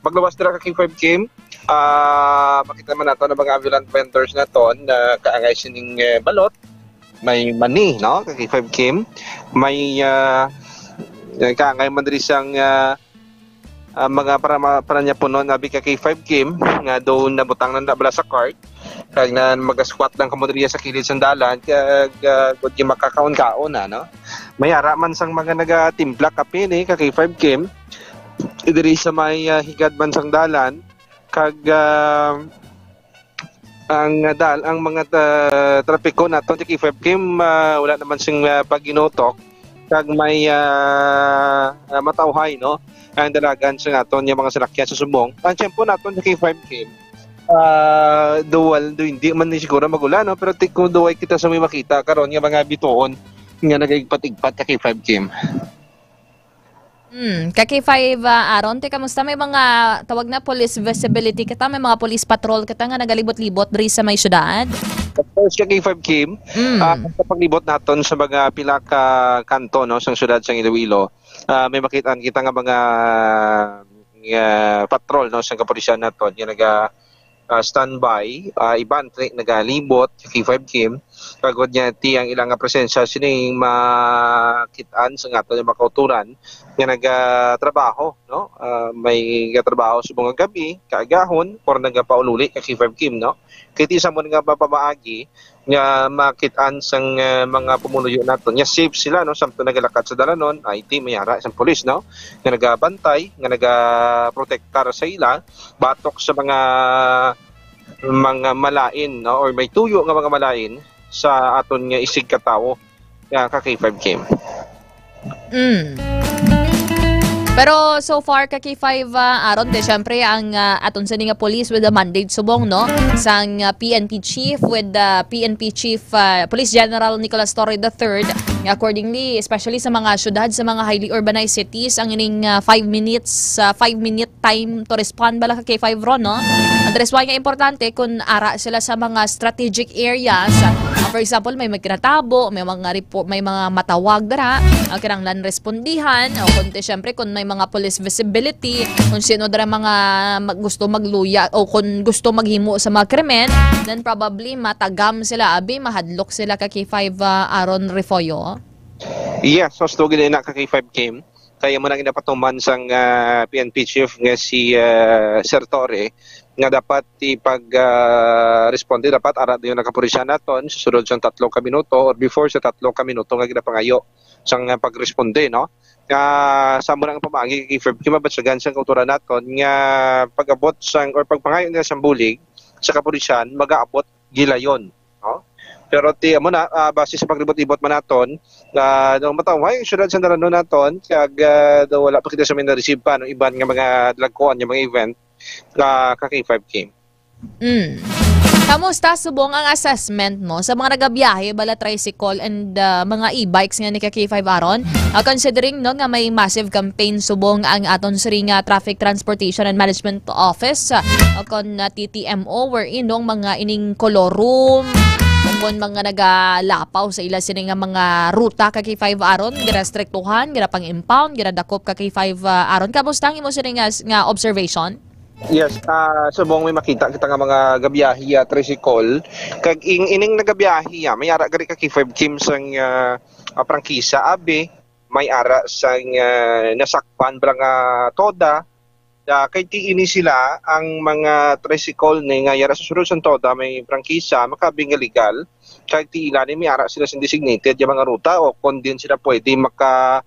Magluwas dira ka K5 Kim, makita man nato na mga ambulant vendors naton na kaangay sining balot, may mani no K5 Kim, may kaangay man diri sang mga para niya puno na K5 Kim nga doon nabutang na bala sa cart, kag na mag-squat lang kamo diri sa kilid sang dalan, kag gud makakaon-kaon na no. May ara man sang mga nagatimpla kape ni K5 Kim diri sa may higad man sang dalan, kag ang mga trapiko naton sa K5 Kim wala naman sing paginotok, kag may matawhay no ang dalagan sa naton yung mga salakyan sa subong. Ang tiyempo naton sa K5 Kim dual do hindi man ni siguro magulan no, pero kung duway kita sa may makita karon yung mga bituon nga nagigpat-igpat sa K5 Kim. K5 Aaron, kamusta? May mga tawag na police visibility kita, may mga police patrol kita nga nagalibot-libot diri sa may syudad? Of course, K5 Kim, sa paglibot naton sa mga pila ka kanto no, sa syudad sa Iloilo, may makita kita nga mga patrol no, sa kapulisan naton, yung standby, iban nagalibot sa K5 Kim, kagod niya ang ilang presensya sining makitaan sa aton yung makauturan nga nagatrabaho no, may trabaho sa mga gabi kaagahon or nagapaululi ka K5 Kim no, kiti sa mo nga papamaagi nga makitaan sang mga pumuluyo naton nya safe sila no, samto nagalakad sa dalanon IT may ara isang pulis no nga nagabantay nga nagaprotektar sa ila batok sa mga malain no, or may tuyo nga mga malain sa aton nga isig ka tawo nga ka K5 Kim. Pero so far ka K5 Aaron, syempre ang aton sa nga police with the mandate subong no sang PNP chief with the PNP chief Police General Nicolas Torre III. Accordingly, especially sa mga syudad, sa mga highly urbanized cities, ang ining 5-minute time to respond bala ka K5 ron no. Address why nga importante kung ara sila sa mga strategic areas, For example, may magkinatabo, may mga report, may mga matawag dara, kinanglan respondihan, o kung syempre kung may mga police visibility, kung sino dara mga gusto magluya o kung gusto maghimo sa mga krimen, then probably matagam sila abi, mahadlok sila ka K5 aron refoyo. Yes, so sto gid na ka K5 Kim. Kaya mo na ginapatuman sang PNP chief nga si Sir Torre nga dapat ipag-responde dapat ara dayon nakapulisya naton susunod sa 3 ka minuto or before sa 3 ka minuto nga ginapangayo sang pagresponde, no. Sa mo nang pamaagi kay K5 Kim mabatsagan sang kautoran naton nga pag-abot sang or pagpangayo nila sang bulig sa kapulisyan mag-aabot gilayon, no. Pero ti amo na base sa pagribot-ibot man naton nung mataway syudad sa narano naton kag daw wala pa kita sa may na-receive pa no iban nga mga dagkuan nga mga event ka K5 Kim. Kamusta subong ang assessment mo sa mga nagabiyahe bala tricycle and mga e-bikes nga ni K5 aron? Considering no nga may massive campaign subong ang aton siri nga Traffic Transportation and Management Office kon TTMO wherein nung mga ining kolorum kung mga nagalapaw sa ila sini nga mga ruta ka K5 aron girastriktuhan, gira pang impound, gira dakop ka K5 aron. Kamusta ang imo sini nga observation? Yes, subong may makita kita nga mga gabiyahe tricycle kag ining nagabiyahe may ara gari ka K5 Kim sang prangkisa abi may ara sang nasakpan brang toda kay ti ini sila ang mga tricycle ni nga yara sa sulod sa toda may prangkisa makabing legal kay ti ila ni may ara sila sa designated yung mga ruta o kung din sila pwede maka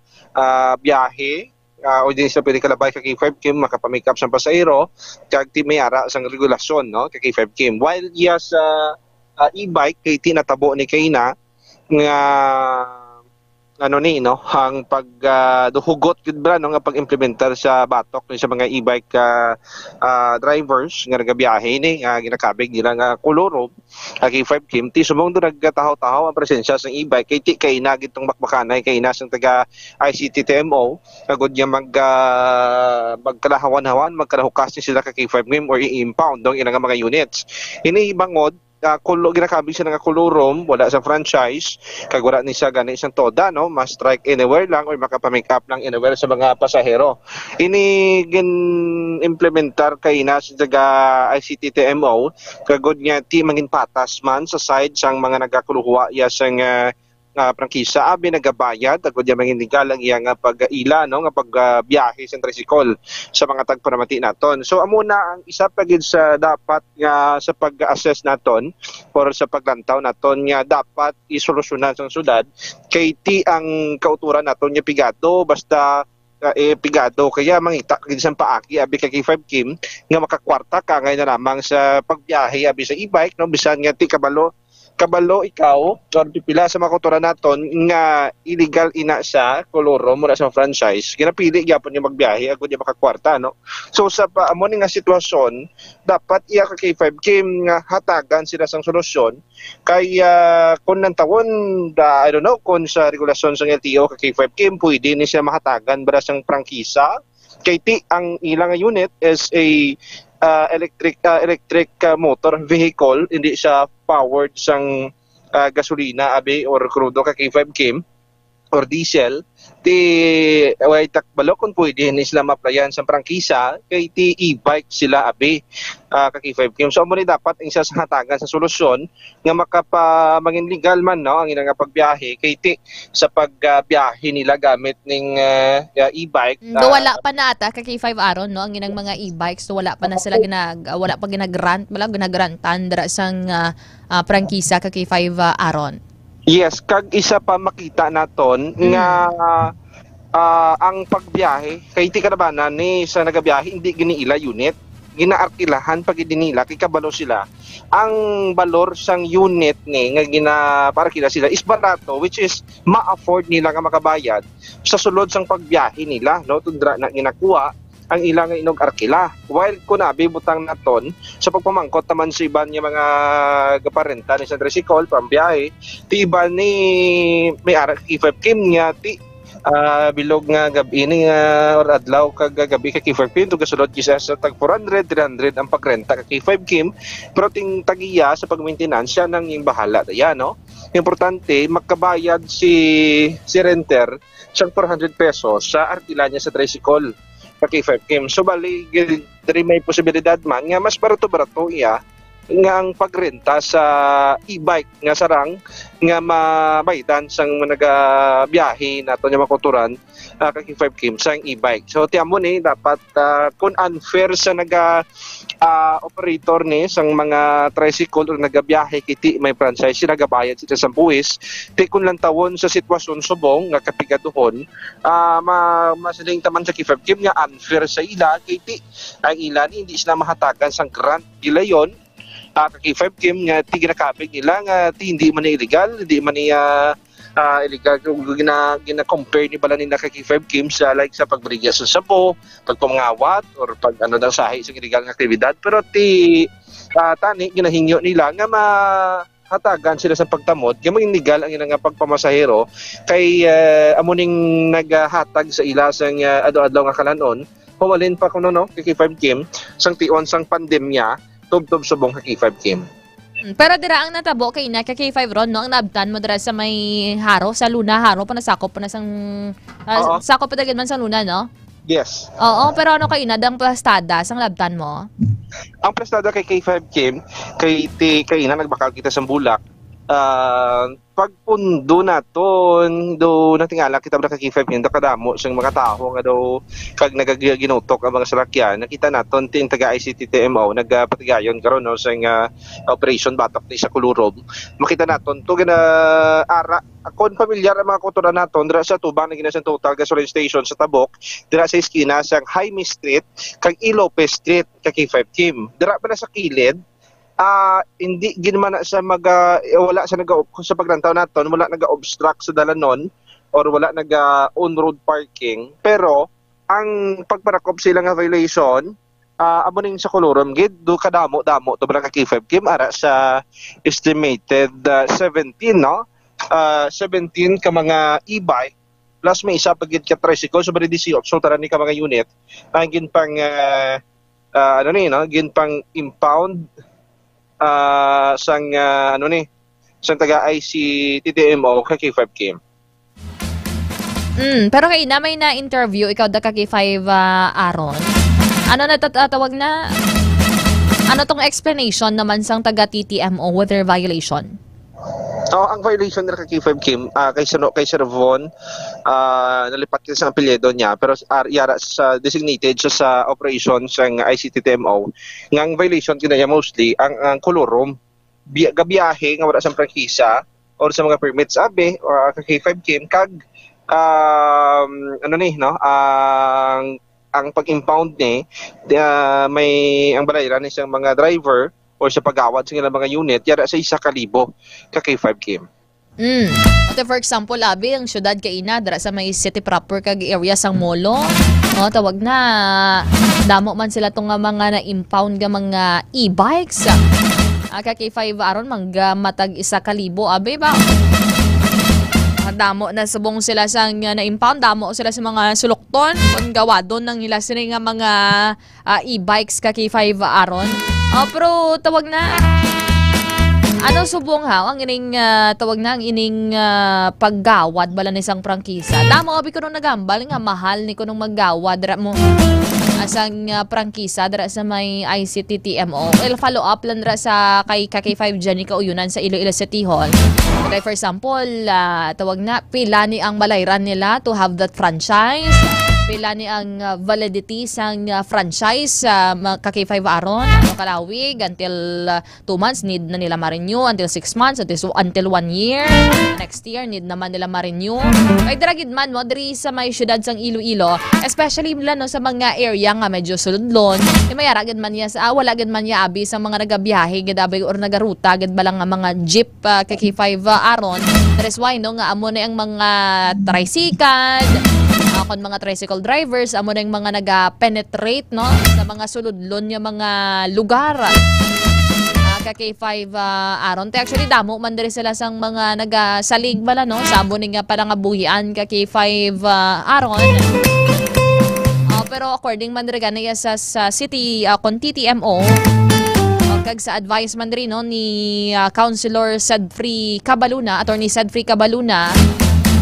biyahe o din sila pwede kalabay kay K5 Kim makapamake up sa pasahero kag ti may ara sang regulasyon, no, kay K5 Kim while yes e-bike kay ti natabo ni kayna nga ano ni no ang pagduhugot gid bra no nga pag-implementar sa batok ni sa mga e-bike drivers nga nagabiyahe ni ginakabig nila nga kolorom K5 Kim ti sumong do nagtahaw-tahaw ang presensya sa e-bike kay ti kay na gitong bakbakanay kay na sang taga ICT TMO agud nya magkalahawan-hawan magkalahukas ni sila ka K5 Kim or i-impound dong ilang mga units ini bangod ginakabig siya nga kolorom wala sa franchise kag wala ni siya gani isang toda no mas strike anywhere lang or makapamake up lang anywhere sa mga pasahero ini implementar kay na sa taga ICT TMO kagod nga ti mangin patas man sa side sang mga nagakuluwa ya sang prangkisa abi nagabayad agud ya mangin legal ang iya nga pag-ila no nga pagbiyahe sa tricycle sa mga tagparamati naton. So amo na ang isa pa gid sa dapat nga sa pag-assess naton or sa paglantaw naton nga dapat isolusyonan sa syudad kay ti ang kauturan naton nga pigado basta pigado kaya mangita gid sa paagi abi kay K5 Kim nga makakwarta ka ngay na lamang sa pagbiyahe abi sa e-bike no bisan nga ti kabalo ikaw or pipila sa mga kauturan naton nga illegal ina sa koloro mura sa franchise ginapili gyapon yung magbiyahe agud yung makakwarta no. So sa amo ni nga sitwasyon dapat iya ka K5 Kim nga hatagan sila sang solusyon kay kun nantawon I don't know kung sa regulasyon sa LTO ka K5 Kim pwede ni siya mahatagan bara sang prangkisa kay ti ang ilang unit is a electric motor vehicle hindi siya powered sang gasolina abi or crudo ka K5 Kim or diesel ti way takbalo kung pwede ni sila ma-applyan sa prangkisa kay ti e-bike sila abi ka K5 Kim. So amo ni dapat ang isa sa hatagan sa solusyon nga makapamangin legal man no ang ilang pagbiyahe kay ti sa pagbiyahe nila gamit ning e-bike wala pa na ata ka K5 aron no ang inang mga e-bikes so wala pa na sila wala pa ginagrant ginagrantan dara sang prangkisa ka K5 aron. Yes, kag isa pa makita naton nga ang pagbiyahe kay ti kanabanan ni sa nagabiyahe hindi giniila unit, ginaarkilahan pag dinila kay kabalo sila. Ang balor sang unit ni nga ginaparkila sila is barato which is ma-afford nila nga makabayad sa sulod sang pagbiyahe nila no tundra na ginakuha ang ilang inog arkila. While kunabi butang naton sa pagpamangkot taman sa iban nga mga gaparenta ni sa tricycle pambiyahe, ti iban ni may ara K5 Kim nga ti bilog nga gabi ni or adlaw kag gabi kay K5 Kim to gasulod kisa sa tag 400 300 ang pagrenta kay K5 Kim, pero ting tagiya sa pag-maintenance siya nang yung bahala daya, no. Importante magkabayad si renter siyang 400 pesos sa artila niya sa tricycle kay K5 Kim. So bali diri may posibilidad man nga mas barato iya nga ang pagrenta sa e-bike nga sarang nga mabaydan sang nagabiyahe nato nya makuturan kay K5 Kim sang e-bike. So tiamo ni dapat kung unfair sa operator ni sang mga tricycle o nagabiyahe kiti may franchise sila nagabayad sila sa buwis ti kun lang tawon sa sitwasyon subong nga kapigaduhon masiling taman sa K5 Kim nga unfair sa ila kiti ang ila ni hindi sila mahatagan sang grant gila yon kay K5 Kim nga ti ginakabig nila nga ti hindi man illegal, hindi man illegal gina-compare ni bala nila kay K5 Kim sa like sa pagbrigya sa sabo, pagpamangawat or pag ano daw sahi sa illegal nga aktibidad, pero ti tani ginahingyo nila nga hatagan sila sa pagtamod kay maging legal ang ilang pagpamasahero kay amuning naghatag sa ila sang adlaw-adlaw nga kalanon humalin pa kuno no kay K5 Kim sang tion sang pandemya tub-tub subong kay K5 Kim. Pero dira ang natabo kay na kay K5 Ron no ang nabtan mo dira sa may haro sa Luna haro pa nasakop pa na sang sakop pa dagid man sa Luna no? Yes. Oo, pero ano kay na dang plastada sang labtan mo? Ang plastada kay K5 Kim kay na nagbakal kita sa Bulak. Pagpundo naton do natingala kita ba kay K5 Kim kadamo siyang mga tawo nga daw kag nagaginutok ang mga salakyan nakita naton ting taga ICT-TMO nagpatigayon karon no sa operation batok ni sa Kulurom makita naton to gina ara kon pamilyar ang mga kutura naton dira sa tubang na ginasan total gasoline station sa Tabok dira sa eskina sang Jaime Street kag Ilope Street kay K5 Kim dira pa na sa kilid hindi ginman sa wala sa sa pagrantaw naton wala naga-obstruct sa dalanon or wala naga on-road parking pero ang pagparakop sila nga violation amo ning sa Kulurom gid do kadamo to bala ka K5 Kim ara sa estimated 17 no 17 ka mga e-bike plus may isa pagid ka tricycle so bali 18 so tara ni ka mga unit ang gin pang gin pang impound sang sang taga ICT-TMO kay K5 Kim. Pero kay na may na interview ikaw da kay K5 Aaron. Ano na tatawag na ano tong explanation naman sang taga TTMO with their violation? Ang violation nila kay K5 Kim kay Sir Von nalipat kasi sa apelyido niya pero yara sa designated siya sa operation sang ICT-TMO ngang violation kinaya mostly ang Kulurom gabiyahe nga wala sa prangkisa or sa mga permits abe or kay K5 Kim kag ang pag-impound ni may ang balayran ni siyang mga driver o sa pag-awad sa ilang mga unit, yara sa 1,000 ka K5 Kim. Ate for example, abi, ang syudad kaina, dara sa may city proper kag area sang Molo, tawag na, damo man sila itong mga na-impound nga mga e-bikes. Ka K5 Aaron, matag 1,000, abi ba? Damo na subong sila sang na-impound, damo sila sa mga sulokton, kung gawadon ng nila sila nga mga e-bikes ka K5 Aaron. Pero tawag na ano subong ang ining tawag na ang ining paggawad bala ni isang prangkisa. Damo abi ko nung nagambal nga mahal ni ko nung maggawad dira mo asang prangkisa dira sa may ICT-TMO. Follow up lang dira sa kay K5 Jenny Kauyunan sa Iloilo City Hall. Like for example, tawag na pila ni ang balayran nila to have that franchise. Pila ni ang validity sang franchise ka K5 Aaron kalawig until 2 months need na nila ma-renew, until 6 months until 1 year, next year need naman nila ma-renew. Kay dragid man mo diri sa may syudad sang Iloilo, especially no sa mga area nga medyo suludlon mayara gid man niya sa wala gid man niya abi sa mga nagabiyahe gid abay or nagaruta gid bala nga mga jeep ka K5 Aaron. That is why no nga amo na ang mga tricycle kon mga tricycle drivers amo na yung mga naga-penetrate no sa mga suludlon yung mga lugar ka K5 aron. Te actually damo man diri sila sang mga nagasalig bala no. Sabo ni nga pala nga buhian ka K5 aron. Pero according man diri gani sa city kon TTMO kag sa advice man diri no ni Councilor Sedfrey Cabaluna, Attorney Sedfrey Cabaluna,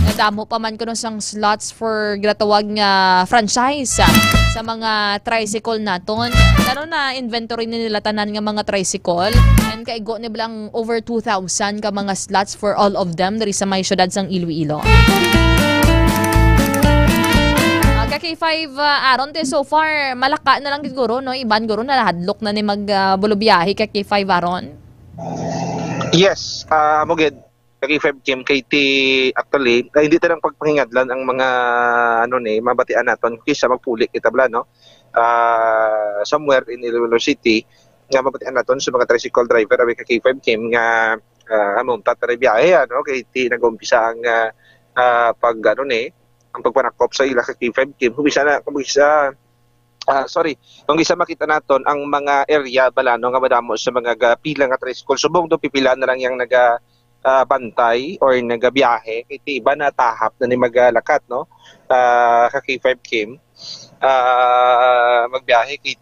nadamo pa man kuno sang slots for ginatawag nga franchise sa mga tricycle naton. Ano na inventory nila tanan nga mga tricycle and kaigo ni bilang over 2,000 ka mga slots for all of them diri sa may syudad sang Iloilo. K5 aron te so far malaka na lang siguro no, iban guro na hadlok na ni magbulubiyahe ka K5 aron. Yes, mo gid K5 Kim KT actually hindi ta lang pagpangingadlan ang mga mabatian naton kaysa magpulik kita bala no. Somewhere in Iloilo City nga mabatian naton sa mga tricycle driver awi ka K5 Kim nga among tataribiyahe kay nag-umpisa ang ang pagpanakop sa ila ka K5 Kim. Kung isa makita naton ang mga area balano nga madamo sa mga pila nga tricycle subong do pipila na lang yang bantay or nagabiyahe kay iba na tahap na ni magalakat no ka K5 Kim magbiyahe kay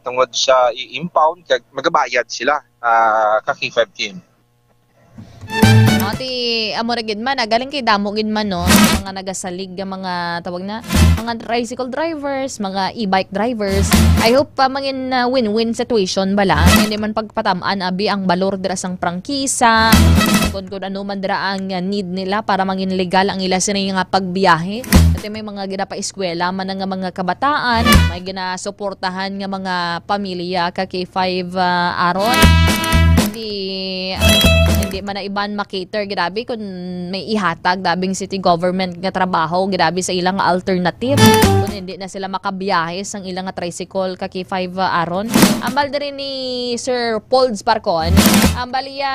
tungod sa i-impound kag magabayad sila ka K5 Kim. Ti amo ra gid man galing kay damo gid man no mga nagasalig nga mga tawag na mga tricycle drivers, mga e-bike drivers. I hope mangin win-win situation bala. Hindi man pagpatamaan abi ang balor dira sang prangkisa. Kung ano man dira ang need nila para mangin legal ang ila sini nga pagbiyahe. At may mga gina-pa-eskwela man nga mga kabataan, may gina-suportahan nga mga pamilya ka K5 aron. Hindi man na iban makater grabe kung may ihatag dabing city government nga trabaho grabe sa ilang alternative kung hindi na sila makabiyahe sang ilang tricycle ka K5 aron. Ambal diri ni Sir Polds Parcon ambaliya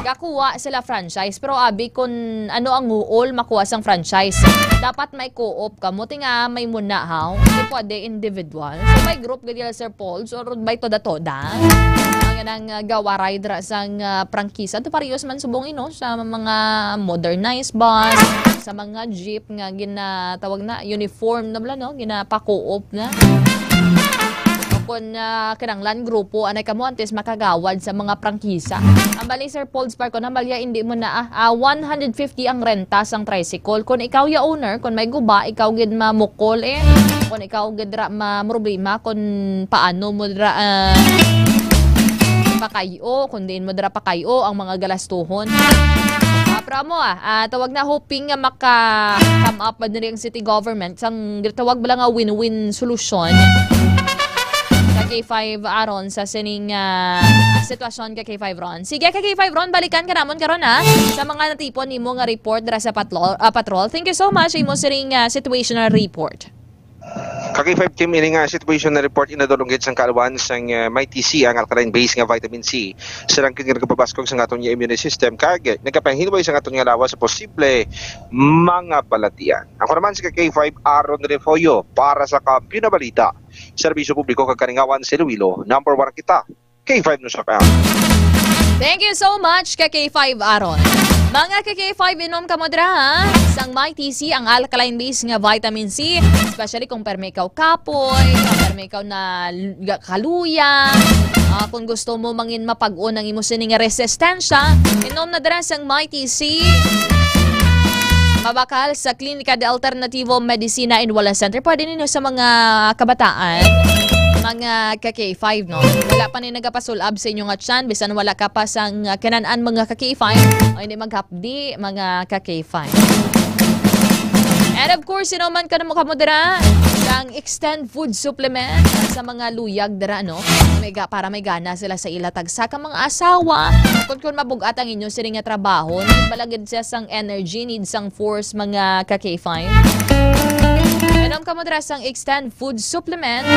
gakuha sila franchise pero abi kung ano ang uol makuha sang franchise dapat may co-op kamo tinga may muna haw hindi pwede individual so may group gadi Sir Polds or by toda nang gawa rider sang prangkisa to parehas man subong sa mga modernized bus sa mga jeep nga ginatawag na uniform na bala no ginapa-co-op na kung kinanglan grupo anay kamo antes makagawad sa mga prangkisa. Ang bali Sir Polds Park na balya hindi mo na 150 ang renta sang tricycle kung ikaw ya owner kung may guba ikaw gid mamukol kung ikaw gid ra problema kung paano mo dra pakayo, kundi mo dara pakayo ang mga galastuhon. Pramo tawag na hoping nga maka-come up ba nila ang city government sang tawag ba lang nga win-win solution sa K5 aron sa sining sitwasyon ka K5 Ron. Sige ka K5 Ron, balikan ka namon karon sa mga natipon nimo nga report dara sa patrol. Thank you so much imo sining situational report. Kaki 5 Kim ini nga situation na report inadulunggit sang kalawan sang may TC ang alkaline base nga vitamin C sa rangking nga nagpapaskog sa aton nga immune system kag nagapahinubay sa aton nga lawas sa posible mga balatian. Ako naman si K5 Aaron Refoyo para sa Kampiyon na Balita, serbisyo publiko kag kaningawan sa Iloilo. Number 1 kita, K5 News FM. Thank you so much ka K5 Aaron. Mga ka-K5 inom ka mo dira sang may TC ang alkaline base nga vitamin C, especially kung perme ikaw kapoy, perme ikaw na kaluya, kung gusto mo mangin mapag-on ang imo sining nga resistensya, inom na dira sang may TC. Mabakal sa Klinika de Alternativo Medicina in Wala Center. Pwede ninyo sa mga kabataan, mga ka-K5, no? Wala pa ni nagapasulab sa inyo nga tiyan, bisan wala ka pa sang kananaan mga ka-K5, o hindi maghapdi mga ka-K5. And of course, sino man ka na mo kamudara ang extend food supplement sa mga luyag dara, no? Para may gana sila sa ilatag sa ka mga asawa. Kung mabugat ang inyo sila nga trabaho, need balagid siya sang energy, need sang force mga ka-K5. Inom ka mo dara sang extend food supplement.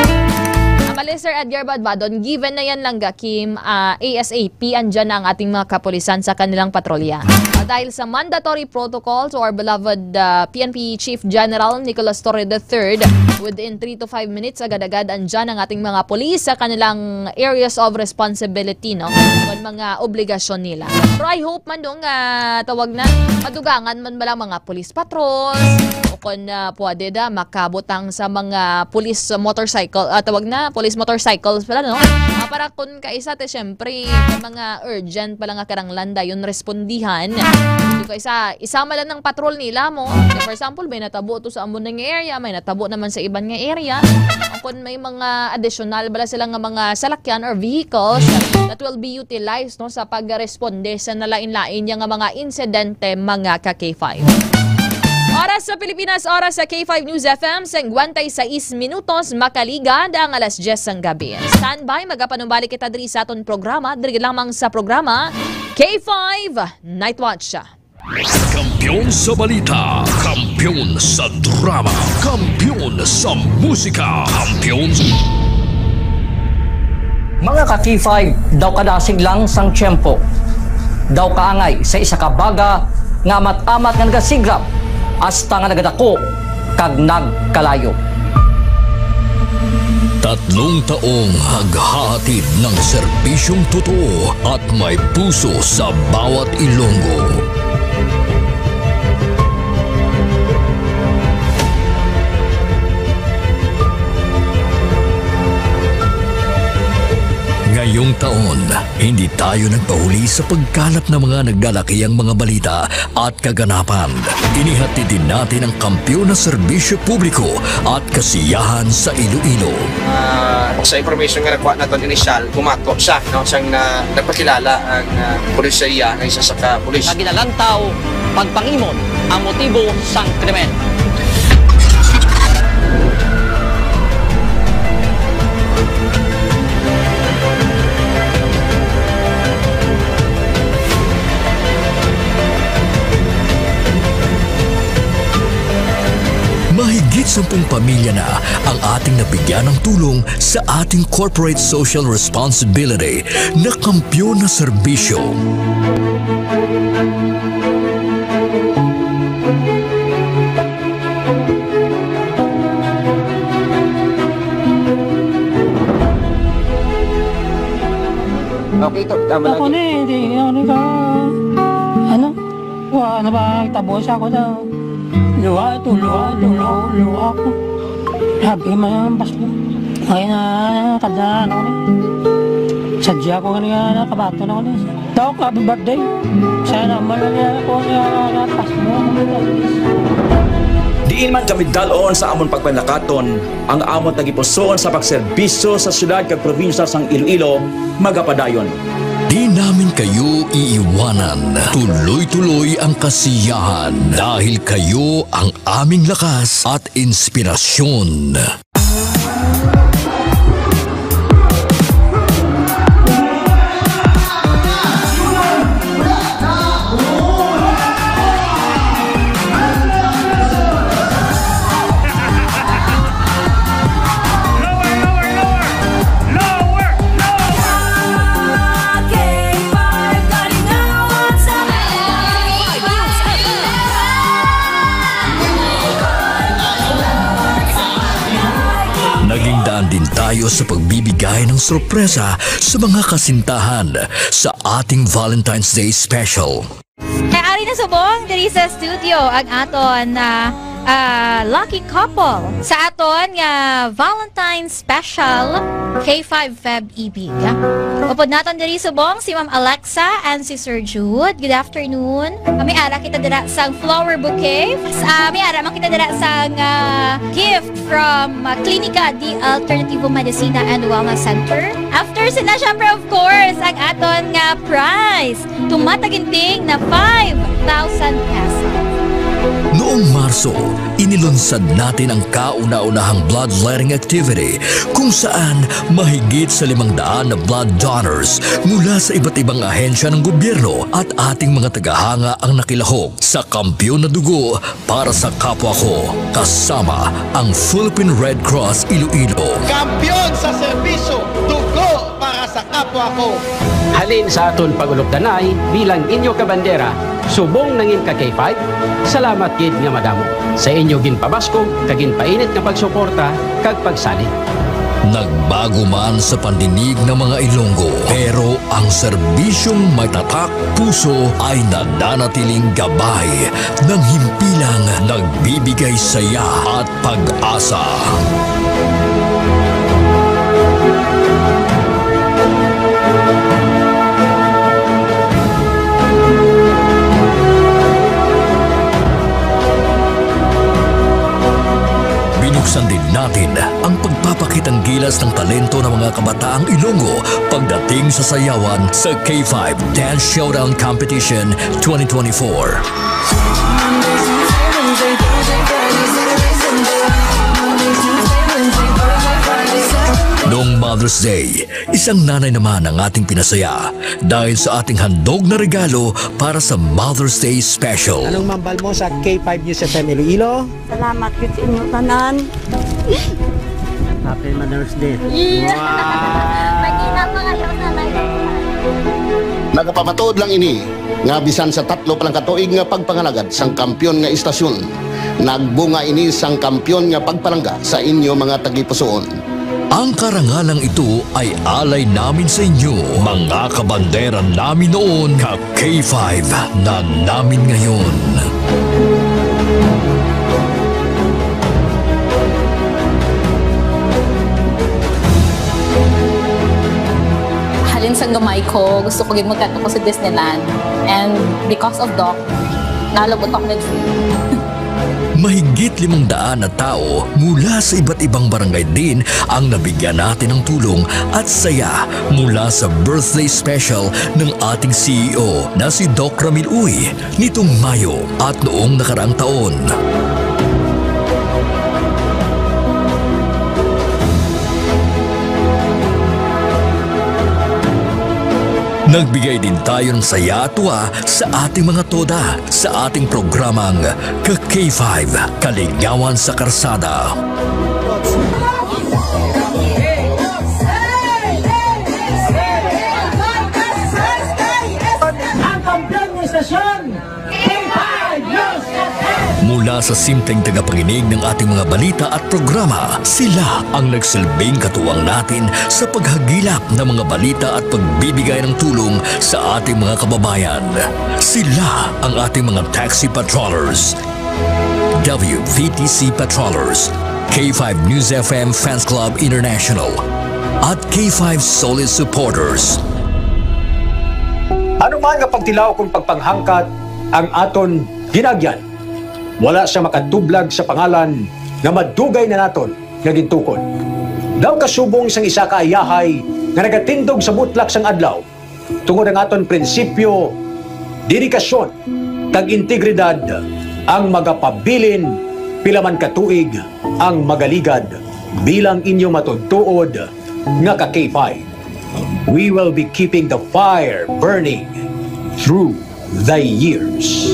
Amali Sir Edgar Badbadon, given na yan lang Kim, ASAP andyan na ang ating mga kapulisan sa kanilang patrolya. dahil sa mandatory protocol to our beloved PNP Chief General Nicolas Torre III, within 3 to 5 minutes agad-agad andyan ang ating mga polis sa kanilang areas of responsibility, no? Kung mga obligasyon nila. Pero I hope man dong tawag na madugangan man malang mga police patrols o kung pwede da makabutang sa mga police motorcycle, tawag na police motorcycles pala, no? Para kung kaisa te syempre mga urgent pala nga karanglanda yun respondihan. So isama lang ng patrol nila mo. For example, may natabo to sa amon ng area, may natabo naman sa ibang nga area. Kung may mga additional bala sila nga mga salakyan or vehicles that will be utilized, no, sa pagresponde sa nalain-lain nga mga insidente mga ka-K5. Oras sa Pilipinas, oras sa K5 News FM, 56 minutos, makaligad ang alas 10 ng gabi. Standby, magapanumbalik kita diri sa aton programa, diri lamang sa programa K5 Night Watch. Kampiyon sa balita, kampiyon sa drama, kampiyon sa musika, kampiyon sa... Mga ka-K5, daw kadasig lang sang tiyempo. Daw kaangay sa isa ka baga nga mat-amat nga nagasigrap hasta nga nagadako kag nagkalayo. 3 taong haghahatid ng serbisyong totoo at may puso sa bawat Ilonggo. Ngayong taon, hindi tayo nagpahuli sa pagkalat ng mga naglalakihang mga balita at kaganapan. Inihatid din natin ang kampiyon na serbisyo publiko at kasiyahan sa Iloilo. Sa information nga nakuha natin initial, pumato siya, no? Siyang nagpakilala ang pulisya ng isa sa ka-pulis. Naginalantaw, pagpangimon ang motibo sang krimen. Mahigit 10 pamilya na ang ating nabigyan ng tulong sa ating corporate social responsibility na kampiyon na serbisyo. Okay, tama ako na hindi ano ka. Ano? Wala na ba? Tabos ako daw. Luha ito, luha ako. Sabi man, basko. Ngayon na, kadaan ako na. Sadya ko kanina, kabato na ako na. Daw, happy birthday. Sana malagyan ako na Pasko. Diin man kami dalon sa amon pagpanakaton, ang amon nagipusoon sa pagserbisyo sa syudad kag probinsya sang Iloilo, magapadayon. Di namin kayo iiwanan. Tuloy-tuloy ang kasiyahan dahil kayo ang aming lakas at inspirasyon. Din tayo sa pagbibigay ng sorpresa sa mga kasintahan sa ating Valentine's Day Special. Ari na subong diri sa studio ang aton na lucky couple sa aton nga Valentine's Special K5 Feb Ibig. Upod naton diri subong si Ma'am Alexa and si Sir Jude. Good afternoon. May ara kita dira sang flower bouquet. May ara man kita dira sang gift from Clinica di Alternativo Medicina and Wellness Center. After sina syempre of course ang aton nga prize tumataginting na 5,000 pesos. Noong Marso, inilunsad natin ang kauna-unahang bloodletting activity kung saan mahigit sa 500 na blood donors mula sa iba't ibang ahensya ng gobyerno at ating mga tagahanga ang nakilahok sa kampiyon na dugo para sa kapwa ko, kasama ang Philippine Red Cross Iloilo. Kampiyon sa serbisyo, dugo puso para sa kapwa ko. Halin sa aton pagulokdanay bilang inyo kabandera, subong nangin ka K5, salamat gid nga madamo. Sa inyo ginpabasko, kaginpainit nga pagsuporta, kag pagsali. Nagbago man sa pandinig ng mga Ilonggo, pero ang serbisyong may tatak puso ay nananatiling gabay ng himpilang nagbibigay saya at pag-asa. Binuksan din natin ang pagpapakitang gilas ng talento ng mga kabataang Ilonggo pagdating sa sayawan sa K5 Dance Showdown Competition 2024. Noong Mother's Day, isang nanay naman ang ating pinasaya dahil sa ating handog na regalo para sa Mother's Day Special. Anong mambal mo sa K5 News FM Iloilo? Salamat yun sa inyo tanan. Happy Mother's Day. Yeah. Magina pa kayo nanay. Nagapamatuod lang ini nga bisan sa tatlo palang katuig nga pagpangalagad sang kampyon nga istasyon. Nagbunga ini sang kampyon nga pagpalangga sa inyo mga tagipusoon. Ang karangalang ito ay alay namin sa inyo, mga kabandera namin noon, ka K5 na namin ngayon. Halin sa gamay ko, gusto ko magkato ko sa Disneyland. And because of Doc, nalabot ako free. Mahigit 500 na tao mula sa iba't ibang barangay din ang nabigyan natin ng tulong at saya mula sa birthday special ng ating CEO na si Doc Ramil Uy nitong Mayo at noong nakaraang taon. Nagbigay din tayo ng saya at tuwa sa ating mga toda sa ating programang Ka-K5 Kaligawan sa Karsada. Ang kampiyon ng istasyon, K5 News FM! Mula sa simpleng tagapakinig ng ating mga balita at programa, sila ang nagsilbing katuwang natin sa paghagilap ng mga balita at pagbibigay ng tulong sa ating mga kababayan. Sila ang ating mga taxi patrollers, WVTC patrollers, K5 News FM Fans Club International, at K5 Solid Supporters. Ano man nga pagtilaw kung pagpanghangkat ang aton ginagyan, wala siya makatublag sa pangalan nga madugay na naton nga gintukod. Daw kasubong sang isa ka ayahay nga nagatindog sa mutlak sang adlaw tungod ang aton prinsipyo, dedikasyon, kag integridad ang magapabilin pila man katuig ang magaligad bilang inyo matudtuod nga ka K5. We will be keeping the fire burning through the years.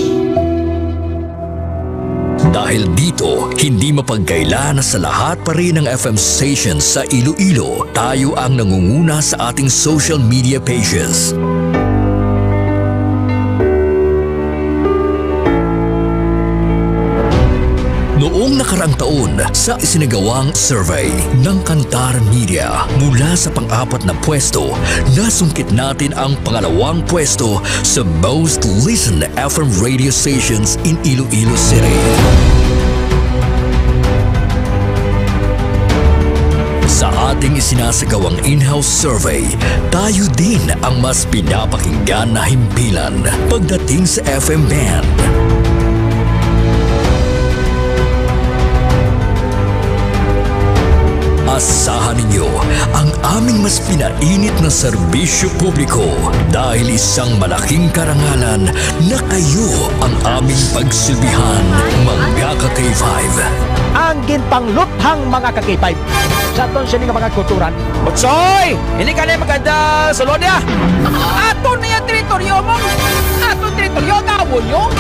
Dahil dito, hindi mapagkaila na sa lahat pa rin ng FM stations sa Iloilo, tayo ang nangunguna sa ating social media pages. Noong nakaraang taon, sa isinagawang survey ng Kantar Media, mula sa pang-apat na pwesto, nasungkit natin ang pangalawang pwesto sa most listened FM radio stations in Iloilo City. Sa ating isinasagawang in-house survey, tayo din ang mas pinapakinggan na himpilan pagdating sa FM band. Asahan ninyo ang aming mas pinainit na serbisyo publiko dahil isang malaking karangalan na kayo ang aming pagsilbihan, mga ka-K5. Ang ginpangluthang mga ka-K5 sa aton siya mga kulturan. Utsoy! Hindi ka na maganda sa Lodia! Aton na yung teritoryo mo! Aton teritoryo, gawon nyo!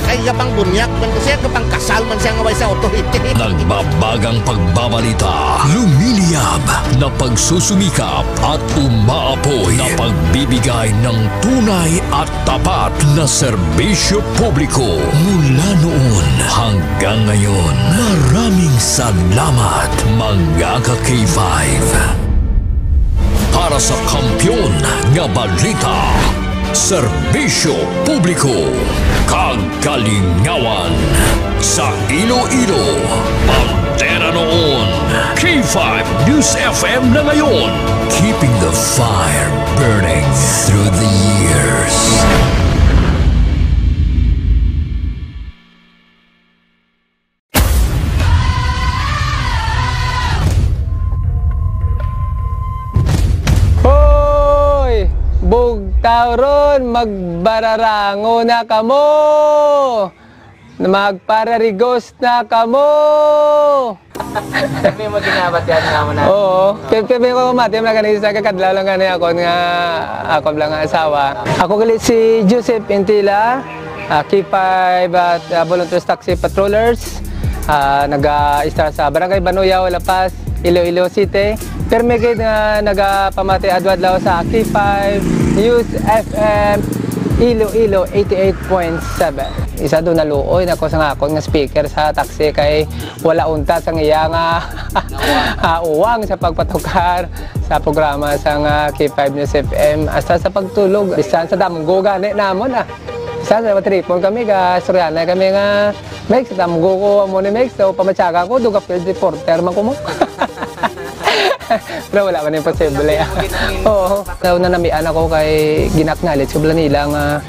kay gapang bunyak man ko siya gapang kasal man siya ngaway sa authority. Nagbabagang pagbabalita, lumiliyab na pagsusumikap at umaapoy na pagbibigay ng tunay at tapat na serbisyo publiko mula noon hanggang ngayon. Maraming salamat mga ka-K5 para sa kampyon nga balita, serbisyo publiko, kagalingawan sa Iloilo. Pantera noon, K5 News FM na ngayon, keeping the fire burning through the years. Bugtaw ron, magbararango na kamo. Magpararigos na kamo. May maginabat yan nga mo na. Oo. Pepe ko mati, magaling sa kakadlaw lang ganyan ako nga ako lang nga asawa. Ako galit si Joseph Intila, K5 at Volunteers Taxi Patrollers. Nag-start sa Barangay Banuyaw, La Paz, Iloilo City. Pero may kayo nagpamati adwadlaw sa K5 News FM Iloilo 88.7. Isa doon naluoy na ko sa ngakon nga speaker sa taxi kay wala unta sa iya nga uwang sa pagpatukar sa programa sa K5 News FM hasta sa pagtulog. Bisan sa damgo gani namon Isa sa tripon kami ga Suryana kami nga Mex sa damgo ko mo ni Mex so pamatsaga ko duga field reporter man ko mo. Pero wala man yung posible. Oo. Na namian ako kay ginaknalit sa nila nga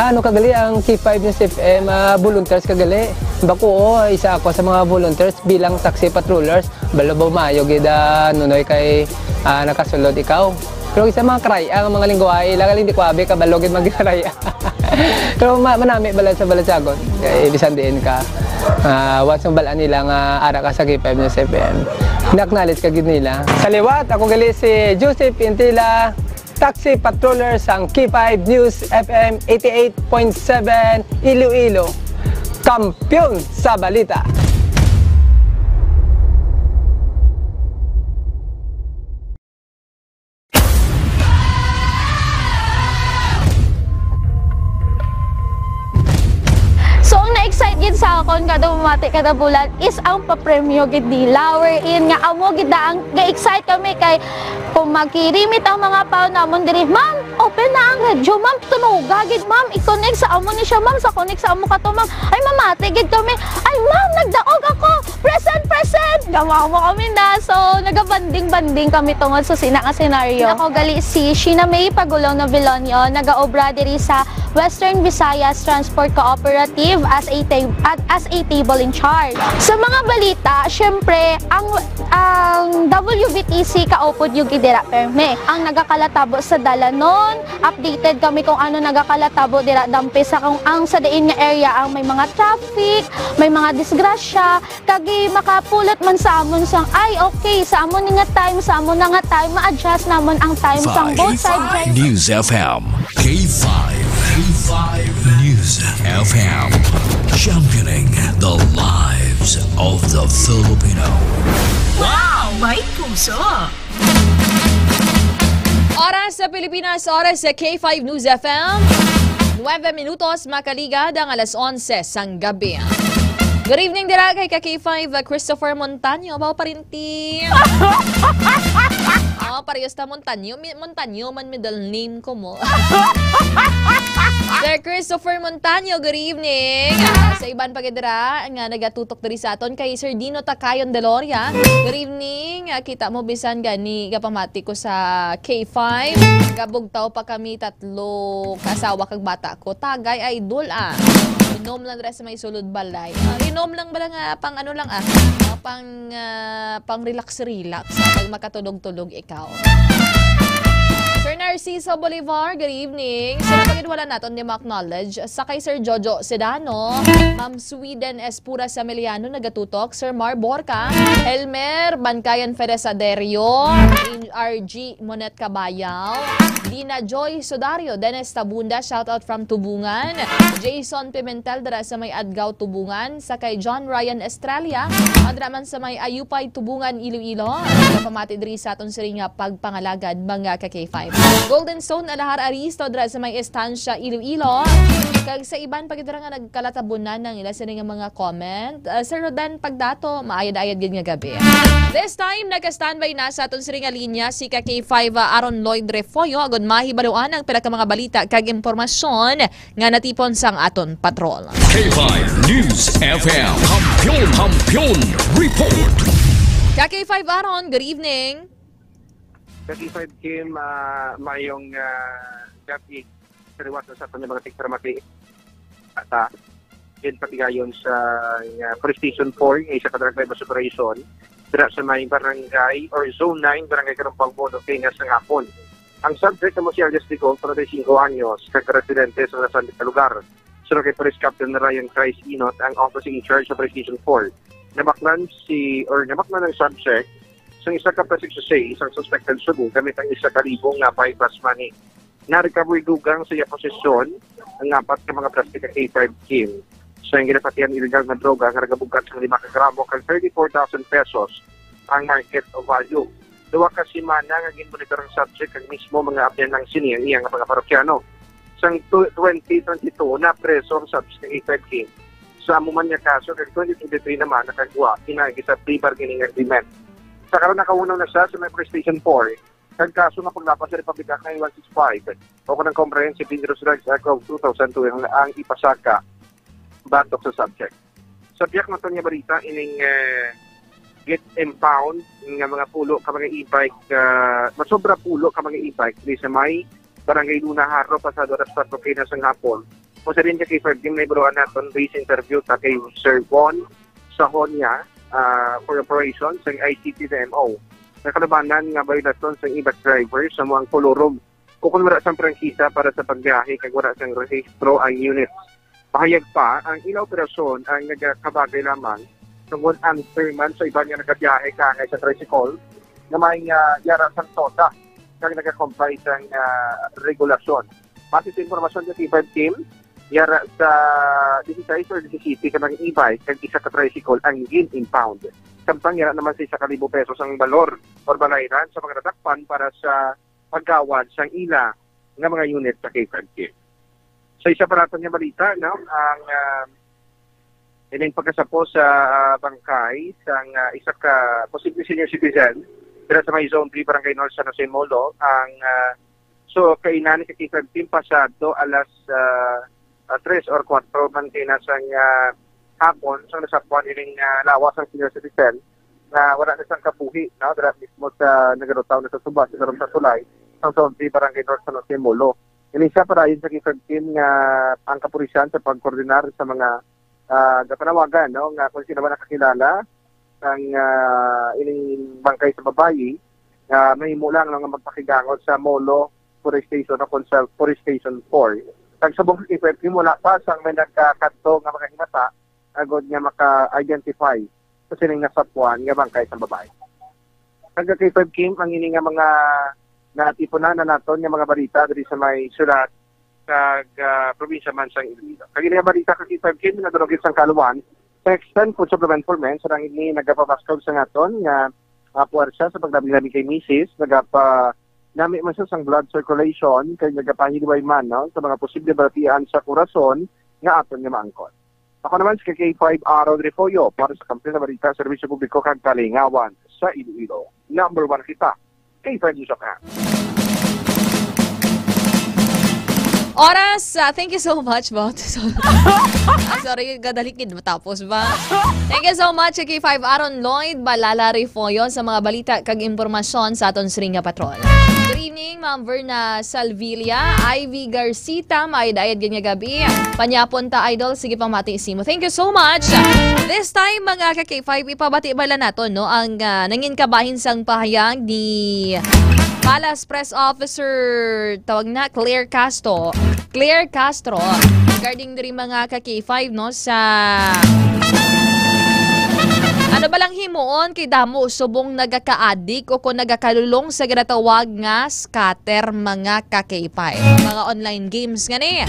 ano kagali ang K5 News FM volunteers kagali. Bako isa ako sa mga volunteers bilang taxi patrollers. Balabaw mayo gida nunoy kay nakasulod ikaw. Pero isa mga kraya ang mga lingwahe lang hindi ko abi ka balogin magkraya. Pero manami balat sa balatsagon kay bisan diin ka. Once ang balaan nila nga ara ka sa K5 News FM. Naknalit ka gid nila. Sa liwat ako gali si Joseph Intila, taxi patroller sang K5 News FM 88.7 Iloilo. Kampiyon sa balita. Na-excite sa akon kada bumati kada bulan is ang papremyo gid nila wherein nga amo gid ang ga-excite kami kay kung magkirimit ang mga pao namon diri, ma'am, open na ang radyo, ma'am, tunuga gid, ma'am, i-connect sa amo ni siya, ma'am, sa connect sa amo kato, ma'am, ay mamati gid kami, ay ma'am, nagdaog ako, present, gamawa mo kami na, so naga-banding kami tungod sa sina nga senaryo. Ako gali si Sheena May Pagulong Novelonio, nag-aobra diri sa Western Visayas Transport Cooperative as a table in charge. Sa mga balita, syempre, ang WVTC kaupod yung gidira perme. Ang nagakalatabo sa Dalanon, updated kami kung ano nagakalatabo dira dampi sa kung ang sa diin nga area ang may mga traffic, may mga disgrasya, kagi makapulot man sa amon sang ay okay sa amon nga time, sa amon nga time ma-adjust namon ang time sang both side. News FM K5 News FM, championing the lives of the Filipino. Wow! May puso! Oras sa Pilipinas, oras sa K5 News FM. 9 minutos makaligad ang alas 11 sang gabi. Good evening dira kay K5 Christopher Montaño. Bao parinti. Parehas ta Montaño man middle name ko mo. Sir Christopher Montaño, good evening. Sa iban pagidira nga nagatutok diri sa aton kay Sir Dino Takayon Deloria. Good evening. Kita mo bisan gani gapamati ko sa K5. Gabugtaw pa kami tatlo kasawa kag bata ko. Tagay idol Inom lang dira sa may sulod balay. Inom lang ba nga pang ano lang pang relax pag makatulog-tulog ikaw. Sir Narciso Bolivar, good evening. So napagid wala naton di ma-acknowledge sa kay Sir Jojo Sedano, Ma'am Sweden Espura Sameliano nagatutok, Sir Mar Borca, Elmer Bancayan Feresaderio, RG Monet Cabayao, Dina Joy Sodario, Dennis Tabunda, shoutout from Tubungan. Jason Pimentel, dara sa may Adgaw, Tubungan. Sakay John Ryan Estralia, madraman sa may Ayupay, Tubungan, Iloilo. Pamati diri sa aton siring nga pagpangalagad mga ka-K5. Golden Stone, Alahar Aristo, dara sa may Estancia, Iloilo. Kag sa iban pagdara nga nagkalatabunan ng ila siring nga mga comment. Sir Rodan Pagdato, maayad-ayad gid nga gabi. This time naka-standby na sa aton siring nga linya si ka-K5 Aaron Lloyd Refoyo agud mahibaluan ang pila ka mga balita kag impormasyon nga natipon sang aton patrol. K5 News FM Kampiyon Report. Ka-K5 Aaron, good evening. Ka-K5 Kim, mayong gabi sariwat sa aton mga tikramati at din patigayon sa Police Station 4 isa ka barangay operation dira sa may barangay or Zone 9 barangay Karumpang Bono kay nga sa ngapon. Ang subject na mo si Alias Licol, 35 anyos, kag-residente sa nasan na lugar. Sunod kay Police Captain Ryan Christ Inot, ang officer in charge sa Police Station 4. Namaklan ng subject sa isa ka pasig isang suspected sugo gamit ang 1,000 nga bypass money. Na-recovery dugang sa iya posisyon ang 4 ka mga plastic at K5 Kim. Sa ginapatian illegal na droga nga nagabugat sa 5 gramo kag 34,000 pesos ang market of value. Duwa ka simana nga ginmonitor ang subject kag mismo mga abyan ng siniyang iyang mga parokyano. Sang 2022 na preso ang subject ng K5 Kim. Sa amuman niya kaso kag 2023 naman nakagwa pinagi sa plea bargaining agreement. Sa karon nakaunaw na siya sa may Police Station 4 kag kaso nga paglapas sa Republic Act 9165 o kanang Comprehensive Dangerous Drugs Act of 2002 ang ipasaka batok sa subject. Subject na ito niya balita ining get impound nga mga pulo ka mga e-bike masobra pulo ka mga e-bike di sa may barangay Luna Haro pasado alas 4 kina sang hapon. O sa rin ka kay Ferdim na ibaruan natin base interview ta kay Sir Von Sahonia for operations sa ICT DMO. Nakalabanan nga baylaton sa e-bike driver sa mga kolorom. Kung wala sang prangkisa para sa pagbiyahe kag wala sang rehistro ang units. Pahayag pa, ang ilang operasyon ang nagkabagay lamang tungkol answer man sa iba nga nagkabiyahe kangay sa tricycle na may yara sang tota kag nagka-comply sang regulasyon. Base sa informasyon ng K5 Team, yara sa 16 or 17 ka ng e-bike kag isa ka tricycle ang gin-impound. Samtang yara naman sa 1,000 pesos ang balor or balayran sa mga natakpan para sa paggawad sang ila nga mga unit sa K5 Team. Sa isa pa natin nga balita, no, ang ining pagkasapo sa bangkay sang isa ka posible senior citizen dira sa may Zone 3 Barangay North San Jose Molo ang so kainan sa K5 Team pasado alas 3 or 4 mantina sang hapon sang nasapuan ining lawas ang senior citizen na wala na sang kapuhi, no, dira mismo sa nagarutaw na sa subas sa Tulay ang Zone 3 Barangay North San Jose Molo. Inisa para yun sa K5 Team nga ang kapulisan sa pagkoordinar sa mga panawagan, no, nga kung sino ba nakakilala ang ining bangkay sa babayi, may mulang nga magpakigangot sa Molo Police Station o sa Police Station 4. Kag sa buong K5 Team, wala pa sang may nagkakadto nga mga himata agad nga maka-identify sa sining nasapuan nga bangkay sa babayi. Kag K5 Team, ang ini nga mga natipunan na naton nga mga balita diri sa may sulat kag probinsya man sang Iloilo. Kag nga balita kag K5 Team nga durog sang kaluwan sa extend food supplement for men sarang ini nagapabaskaw sa naton nga puwersa sa paglabi-labi kay Mrs. nami man sa sang blood circulation kay nagapahilway man, no, sa mga posible balatian sa kurason nga aton nga maangkon. Ako naman si K5 Aaron Refoyo para sa Kampiyon na Balita Serbisyo Publiko kag Kalingawan sa Iloilo. Number 1 kita. K5 News of Oras, thank you so much, Bot. Sorry, gadalikid matapos ba? Thank you so much, K5 Aaron Lloyd, Balala Refoyo sa mga balita kag impormasyon sa aton Siringa Patrol. Good evening, Ma'am Verna Salvilla, Ivy Garcita, maayad-ayad ganyan gabi. Panyapon ta, Idol, sige pang matiisimo. Thank you so much. This time, mga K5, ipabati bala nato, no, ang nangin kabahin sang pahayag ni Palas Press Officer, tawag na, Claire Castro, regarding diri mga K5, no, sa ano ba lang himuon kay damo subong nagaka-addict o kung nagakalulong sa ginatawag nga scatter mga ka-K5. Mga online games nga ni.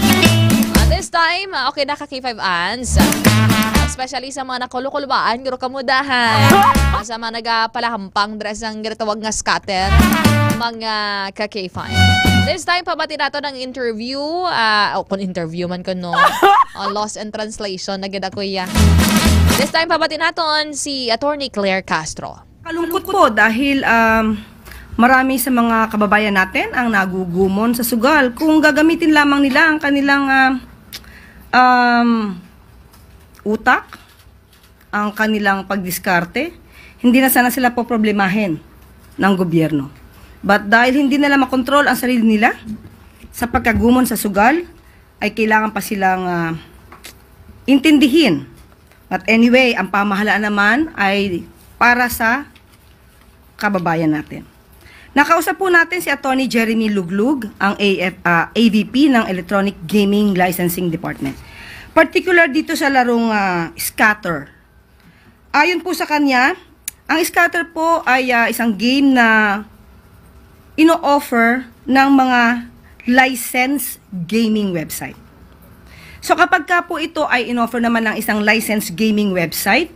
This time, okay na ka-K5 ans. Especially sa mga nakulukulbaan, guro kamudahan. Sa mga nagapalahampang dress ang ginatawag nga scatter, mga ka-K5. This time, pabati nato ng interview. Kung interview man ko, no? Lost in translation, naganda ko iya. This time, pabati naton si Attorney Claire Castro. Kalungkot po dahil marami sa mga kababayan natin ang nagugumon sa sugal. Kung gagamitin lamang nila ang kanilang utak, ang kanilang pagdiskarte, hindi na sana sila po problemahin ng gobyerno. But dahil hindi nila makontrol ang sarili nila sa pagkagumon sa sugal, ay kailangan pa silang intindihin. But anyway, ang pamahalaan naman ay para sa kababayan natin. Nakausap po natin si Attorney Jeremy Luglug, ang AVP ng Electronic Gaming Licensing Department. Particular dito sa larong scatter. Ayon po sa kanya, ang scatter po ay isang game na ino-offer ng mga licensed gaming website. So kapag ka po ito ay in-offer naman ng isang licensed gaming website,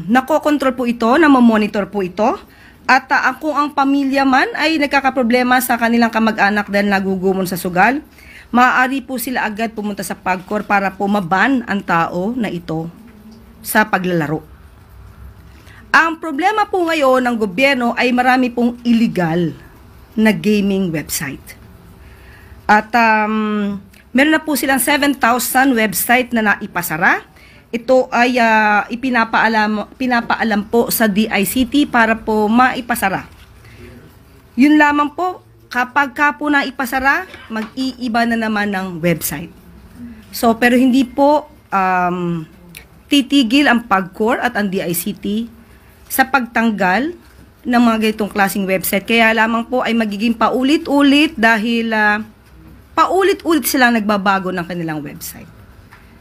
nakokontrol po ito, namomonitor po ito, at kung ang pamilya man ay nagkakaproblema sa kanilang kamag-anak dahil nagugumon sa sugal, maaari po sila agad pumunta sa PAGCOR para po maban ang tao na ito sa paglalaro. Ang problema po ngayon ng gobyerno ay marami pong illegal na gaming website. At meron na po silang 7,000 website na naipasara. Ito ay pinapaalam po sa DICT para po maipasara. Yun lamang po, kapag ka po naipasara, mag-iiba na naman ng website. So, pero hindi po titigil ang PAGCOR at ang DICT sa pagtanggal ng mga ganitong klaseng website. Kaya lamang po ay magiging paulit-ulit dahil paulit-ulit silang nagbabago ng kanilang website.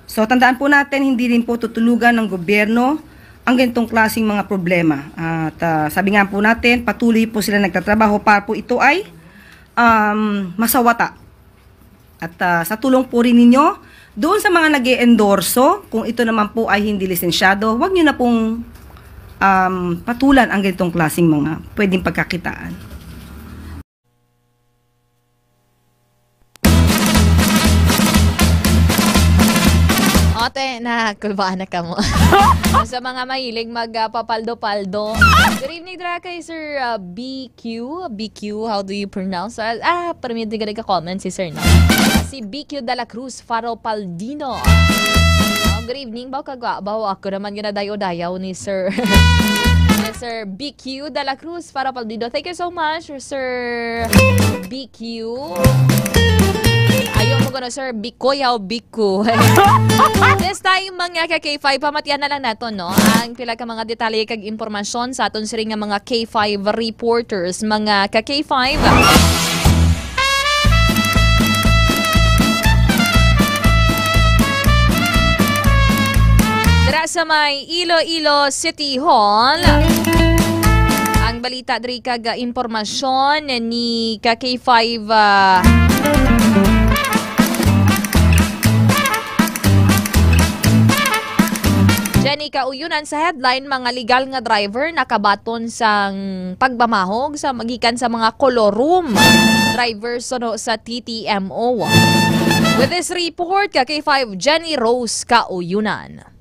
So, tandaan po natin, hindi rin po tutulugan ng gobyerno ang ganitong klaseng mga problema. At sabi nga po natin, patuloy po sila nagtatrabaho para po ito ay masawata. At sa tulong po rin ninyo, doon sa mga nag-e-endorso, kung ito naman po ay hindi lisensyado, huwag nyo na pong patulan ang ganitong klaseng mga pwedeng pagkakitaan. Ote, nakulbaan na ka mo. Sa mga mahilig magpapaldo-paldo. Good evening, Dra, kay Sir BQ. BQ, how do you pronounce? Parang hindi ka comment si Sir, no? Si BQ de la Cruz Faropaldino. Good evening, baw ako naman ginadayo-dayaw ni Sir Sir BQ de la Cruz Faropaldino. Thank you so much, Sir BQ. Ayaw mo gano'n, Sir Bikoyaw Biku. This time, mga ka-K5, pamatiyan na lang nato, no? Ang pila ka mga detalye kag impormasyon sa aton siring nga mga K5 reporters, mga ka-K5. Dira sa may Iloilo City Hall, ang balita diri kag impormasyon ni ka-K5 Jenny Kauyunan sa headline, mga legal nga driver nakabaton sang pagbamahog sa magikan sa mga colorum drivers sa TTMO. With this report, ka-K5 Jenny Rose Kauyunan.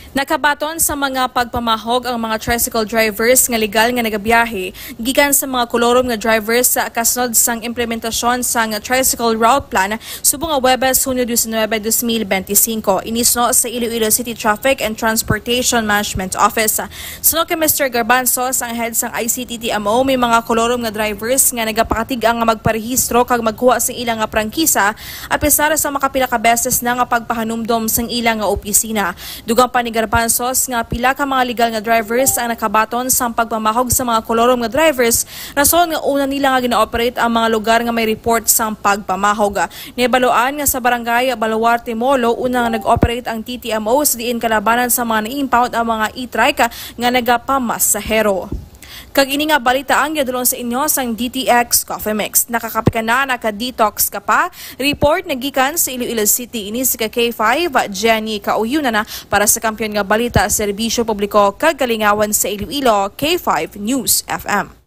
Nakabaton sa mga pagpamahog ang mga tricycle drivers nga legal nga nagabiyahe gikan sa mga kolorom nga drivers sa kasunod sang implementasyon sang tricycle route plan subong nga Huwebes, Hunyo 19, 2025 inisno sa Iloilo City Traffic and Transportation Management Office. Suno kay Mr. Garbanzo sang head sang ICTTMO, may mga kolorom nga drivers nga nagapakatig-ang nga magparehistro kag magkuha sang ilang nga prangkisa at pesar sa makapila ka beses na nga pagpahanumdom sang ilang nga opisina. Dugang pa ni nagarpansos nga pila ka mga legal nga drivers ang nakabaton sa pagpamahog sa mga kolorom nga drivers, rason nga una nila nga gina-operate ang mga lugar nga may report sa pagpamahog. Nibaloan nga sa barangay Baluarte Molo una nga nag-operate ang TTMO sa diin kalabanan sa mga na-impound ang mga e-trike nga nagapamasahero. Kag ini nga balita ang yadulong sa inyo sang DTX Coffee Mix. Nakakapi ka na, naka-detox ka pa. Report nagikan sa Iloilo City. Ini si K5 Jenny Kauyuna na para sa kampiyon nga balita serbisyo publiko kag kalingawan sa Iloilo, K5 News FM.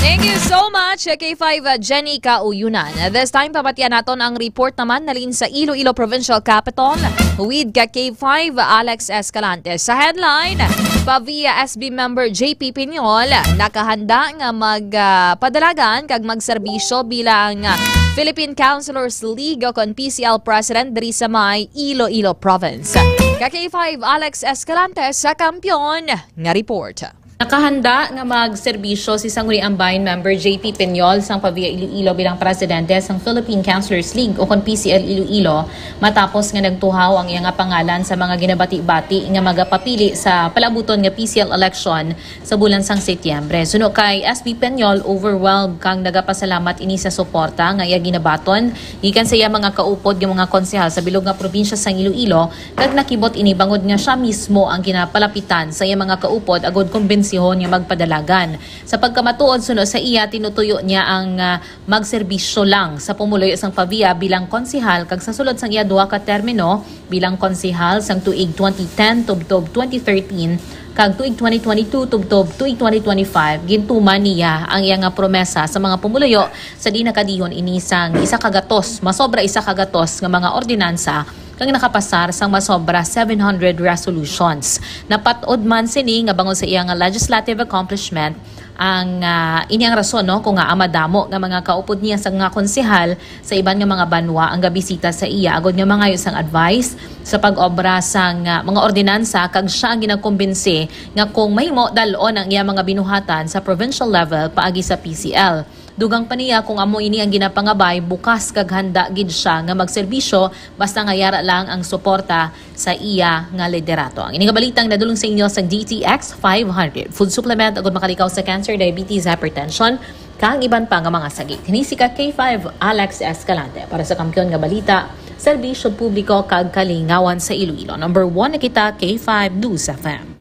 Thank you so much, K5 Jenny Kauyunan. This time, papatiyan natin ang report naman nalin sa Iloilo Provincial Capital with K5 Alex Escalante. Sa headline, Pavia SB member JP Piñol nakahanda nga magpadalagan kag magserbisyo bilang Philippine Councilors League o kon PCL President diri sa may Iloilo Province. K5 Alex Escalante sa kampiyon nga report. Nakahanda nga magserbisyo si Sangguniang Bayan member JP Piñol sang Pavia Iloilo bilang presidente sang Philippine Councilors League o kon PCL Iloilo matapos nga nagtuhaw ang iyang pangalan sa mga ginabati-bati nga magapapili sa palabuton nga PCL election sa bulan sang Setyembre. Suno kay SB Piñol, overwhelmed kang nagapasalamat ini sa suporta nga iya ginabaton gikan sa iya mga kaupod nga mga konsehal sa bilog nga probinsya sang Iloilo kag nakibot ini bangod nga siya mismo ang ginapalapitan sa iya mga kaupod agod kumbensyon nga magpadalagan. Sa pagkamatuod suno sa iya, tinutuyo niya ang magserbisyo lang sa pumuloy sang Pavia bilang konsihal kag sa sulod sang iya duha ka termino bilang konsihal sang tuig 2010 tubtob 2013 kag tuig 2022 tubtob tuig 2025 gintuman niya ang iya nga promesa sa mga pumuluyo sa di nakadihon ini sang isa kagatos masobra isa kagatos nga mga ordinansa kang nakapasar sang masobra 700 resolutions. Napatod man sini nga bangon sa iyang legislative accomplishment ang inyang rason no kung nga amadamo nga mga kaupod niya sa nga konsehal sa iban nga mga banwa ang gabisita sa iya agod nga mga sang advice sa pag-obra sang mga ordinansa kag siya ang ginagkumbinsi nga kung mahimo dalon ang iya mga binuhatan sa provincial level paagi sa PCL. Dugang pa niya kung amo ini ang ginapangabay, bukas kag handa gid siya nga magserbisyo basta nga yara lang ang suporta sa iya nga liderato. Ang ini nga balitang nadulong sa inyo sa DTX 500 food supplement agud makalikaw sa cancer, diabetes, hypertension kang iban pa nga mga sakit. Kini si K5 Alex Escalante para sa kampiyon nga balita serbisyo publiko kag kalingawan sa Iloilo. Number 1 na kita K5 News FM.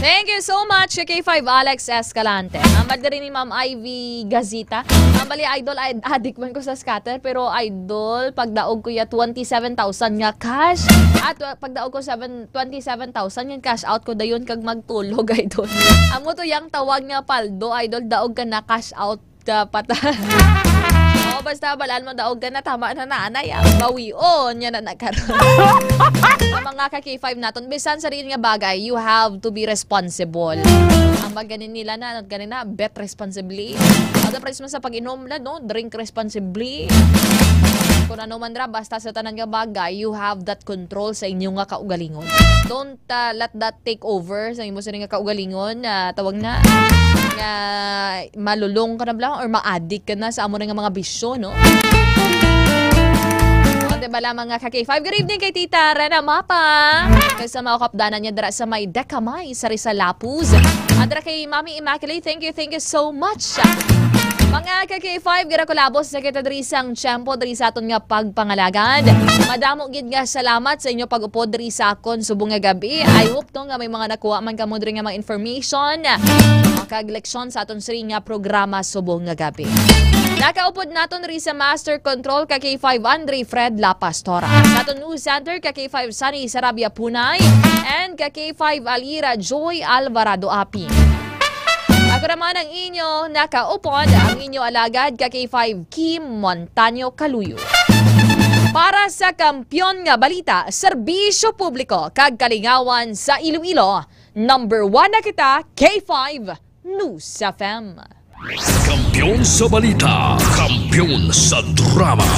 Thank you so much, K5 Alex Escalante. Ang rin ni Ma'am Ivy Gazita. Ang bali, idol, addict man ko sa scatter. Pero idol, pagdaog ko ya 27,000 nga cash. At pagdaog ko 27,000 yung cash out ko dayon kag magtulog, idol. Amo to yung tawag nga paldo, idol, daog ka na cash out pata. O, basta balaan mo daog ka na, tama na nanay. Bawion, yan na nagkaroon. Mga ka-K5 natin, bisan sa rin nga bagay, you have to be responsible. Ang maganin nila na, ganin na, bet responsibly. Ada price mo sa pag-inom na, no? Drink responsibly. Kung ano man ra, basta sa tanan nga bagay, you have that control sa inyong nga kaugalingon. Don't let that take over sa inyo sa rin nga kaugalingon. Tawag na, malulong ka na blang or ma-addict ka na sa amo rin nga mga bisyo, no? Diba lang mga ka-K5? Good evening kay Tita Rena Mapa. Kasi sa mga kapdanan niya dara sa may Decamay, sa Rizal Lapuz. Adra kay Mami Immaculate, thank you so much. Mga ka-K5, gira kolabos sa kita diri sang tiyempo diri sa aton nga pagpangalagad. Madamo gid nga salamat sa inyo pag-upod diri sa akon subong nga gabi. I hope to nga may mga nakuha man kamo diri nga mga information. Kag leksyon sa aton siri nga programa subong nga gabi. Nakaupod naton ri sa Master Control K5 Andre Fred La Pastora. Sa aton News Center K5 Sunny Sarabia Punay and K5 Alira Joy Alvarado Api. Ako naman ang inyo nakaupod ang inyo alagad K5 Kim Montaño Caluyo. Para sa kampiyon nga balita, serbisyo publiko kag kalingawan sa Iloilo, number 1 na kita K5 News FM. Kampiyon sa balita, kampiyon sa drama.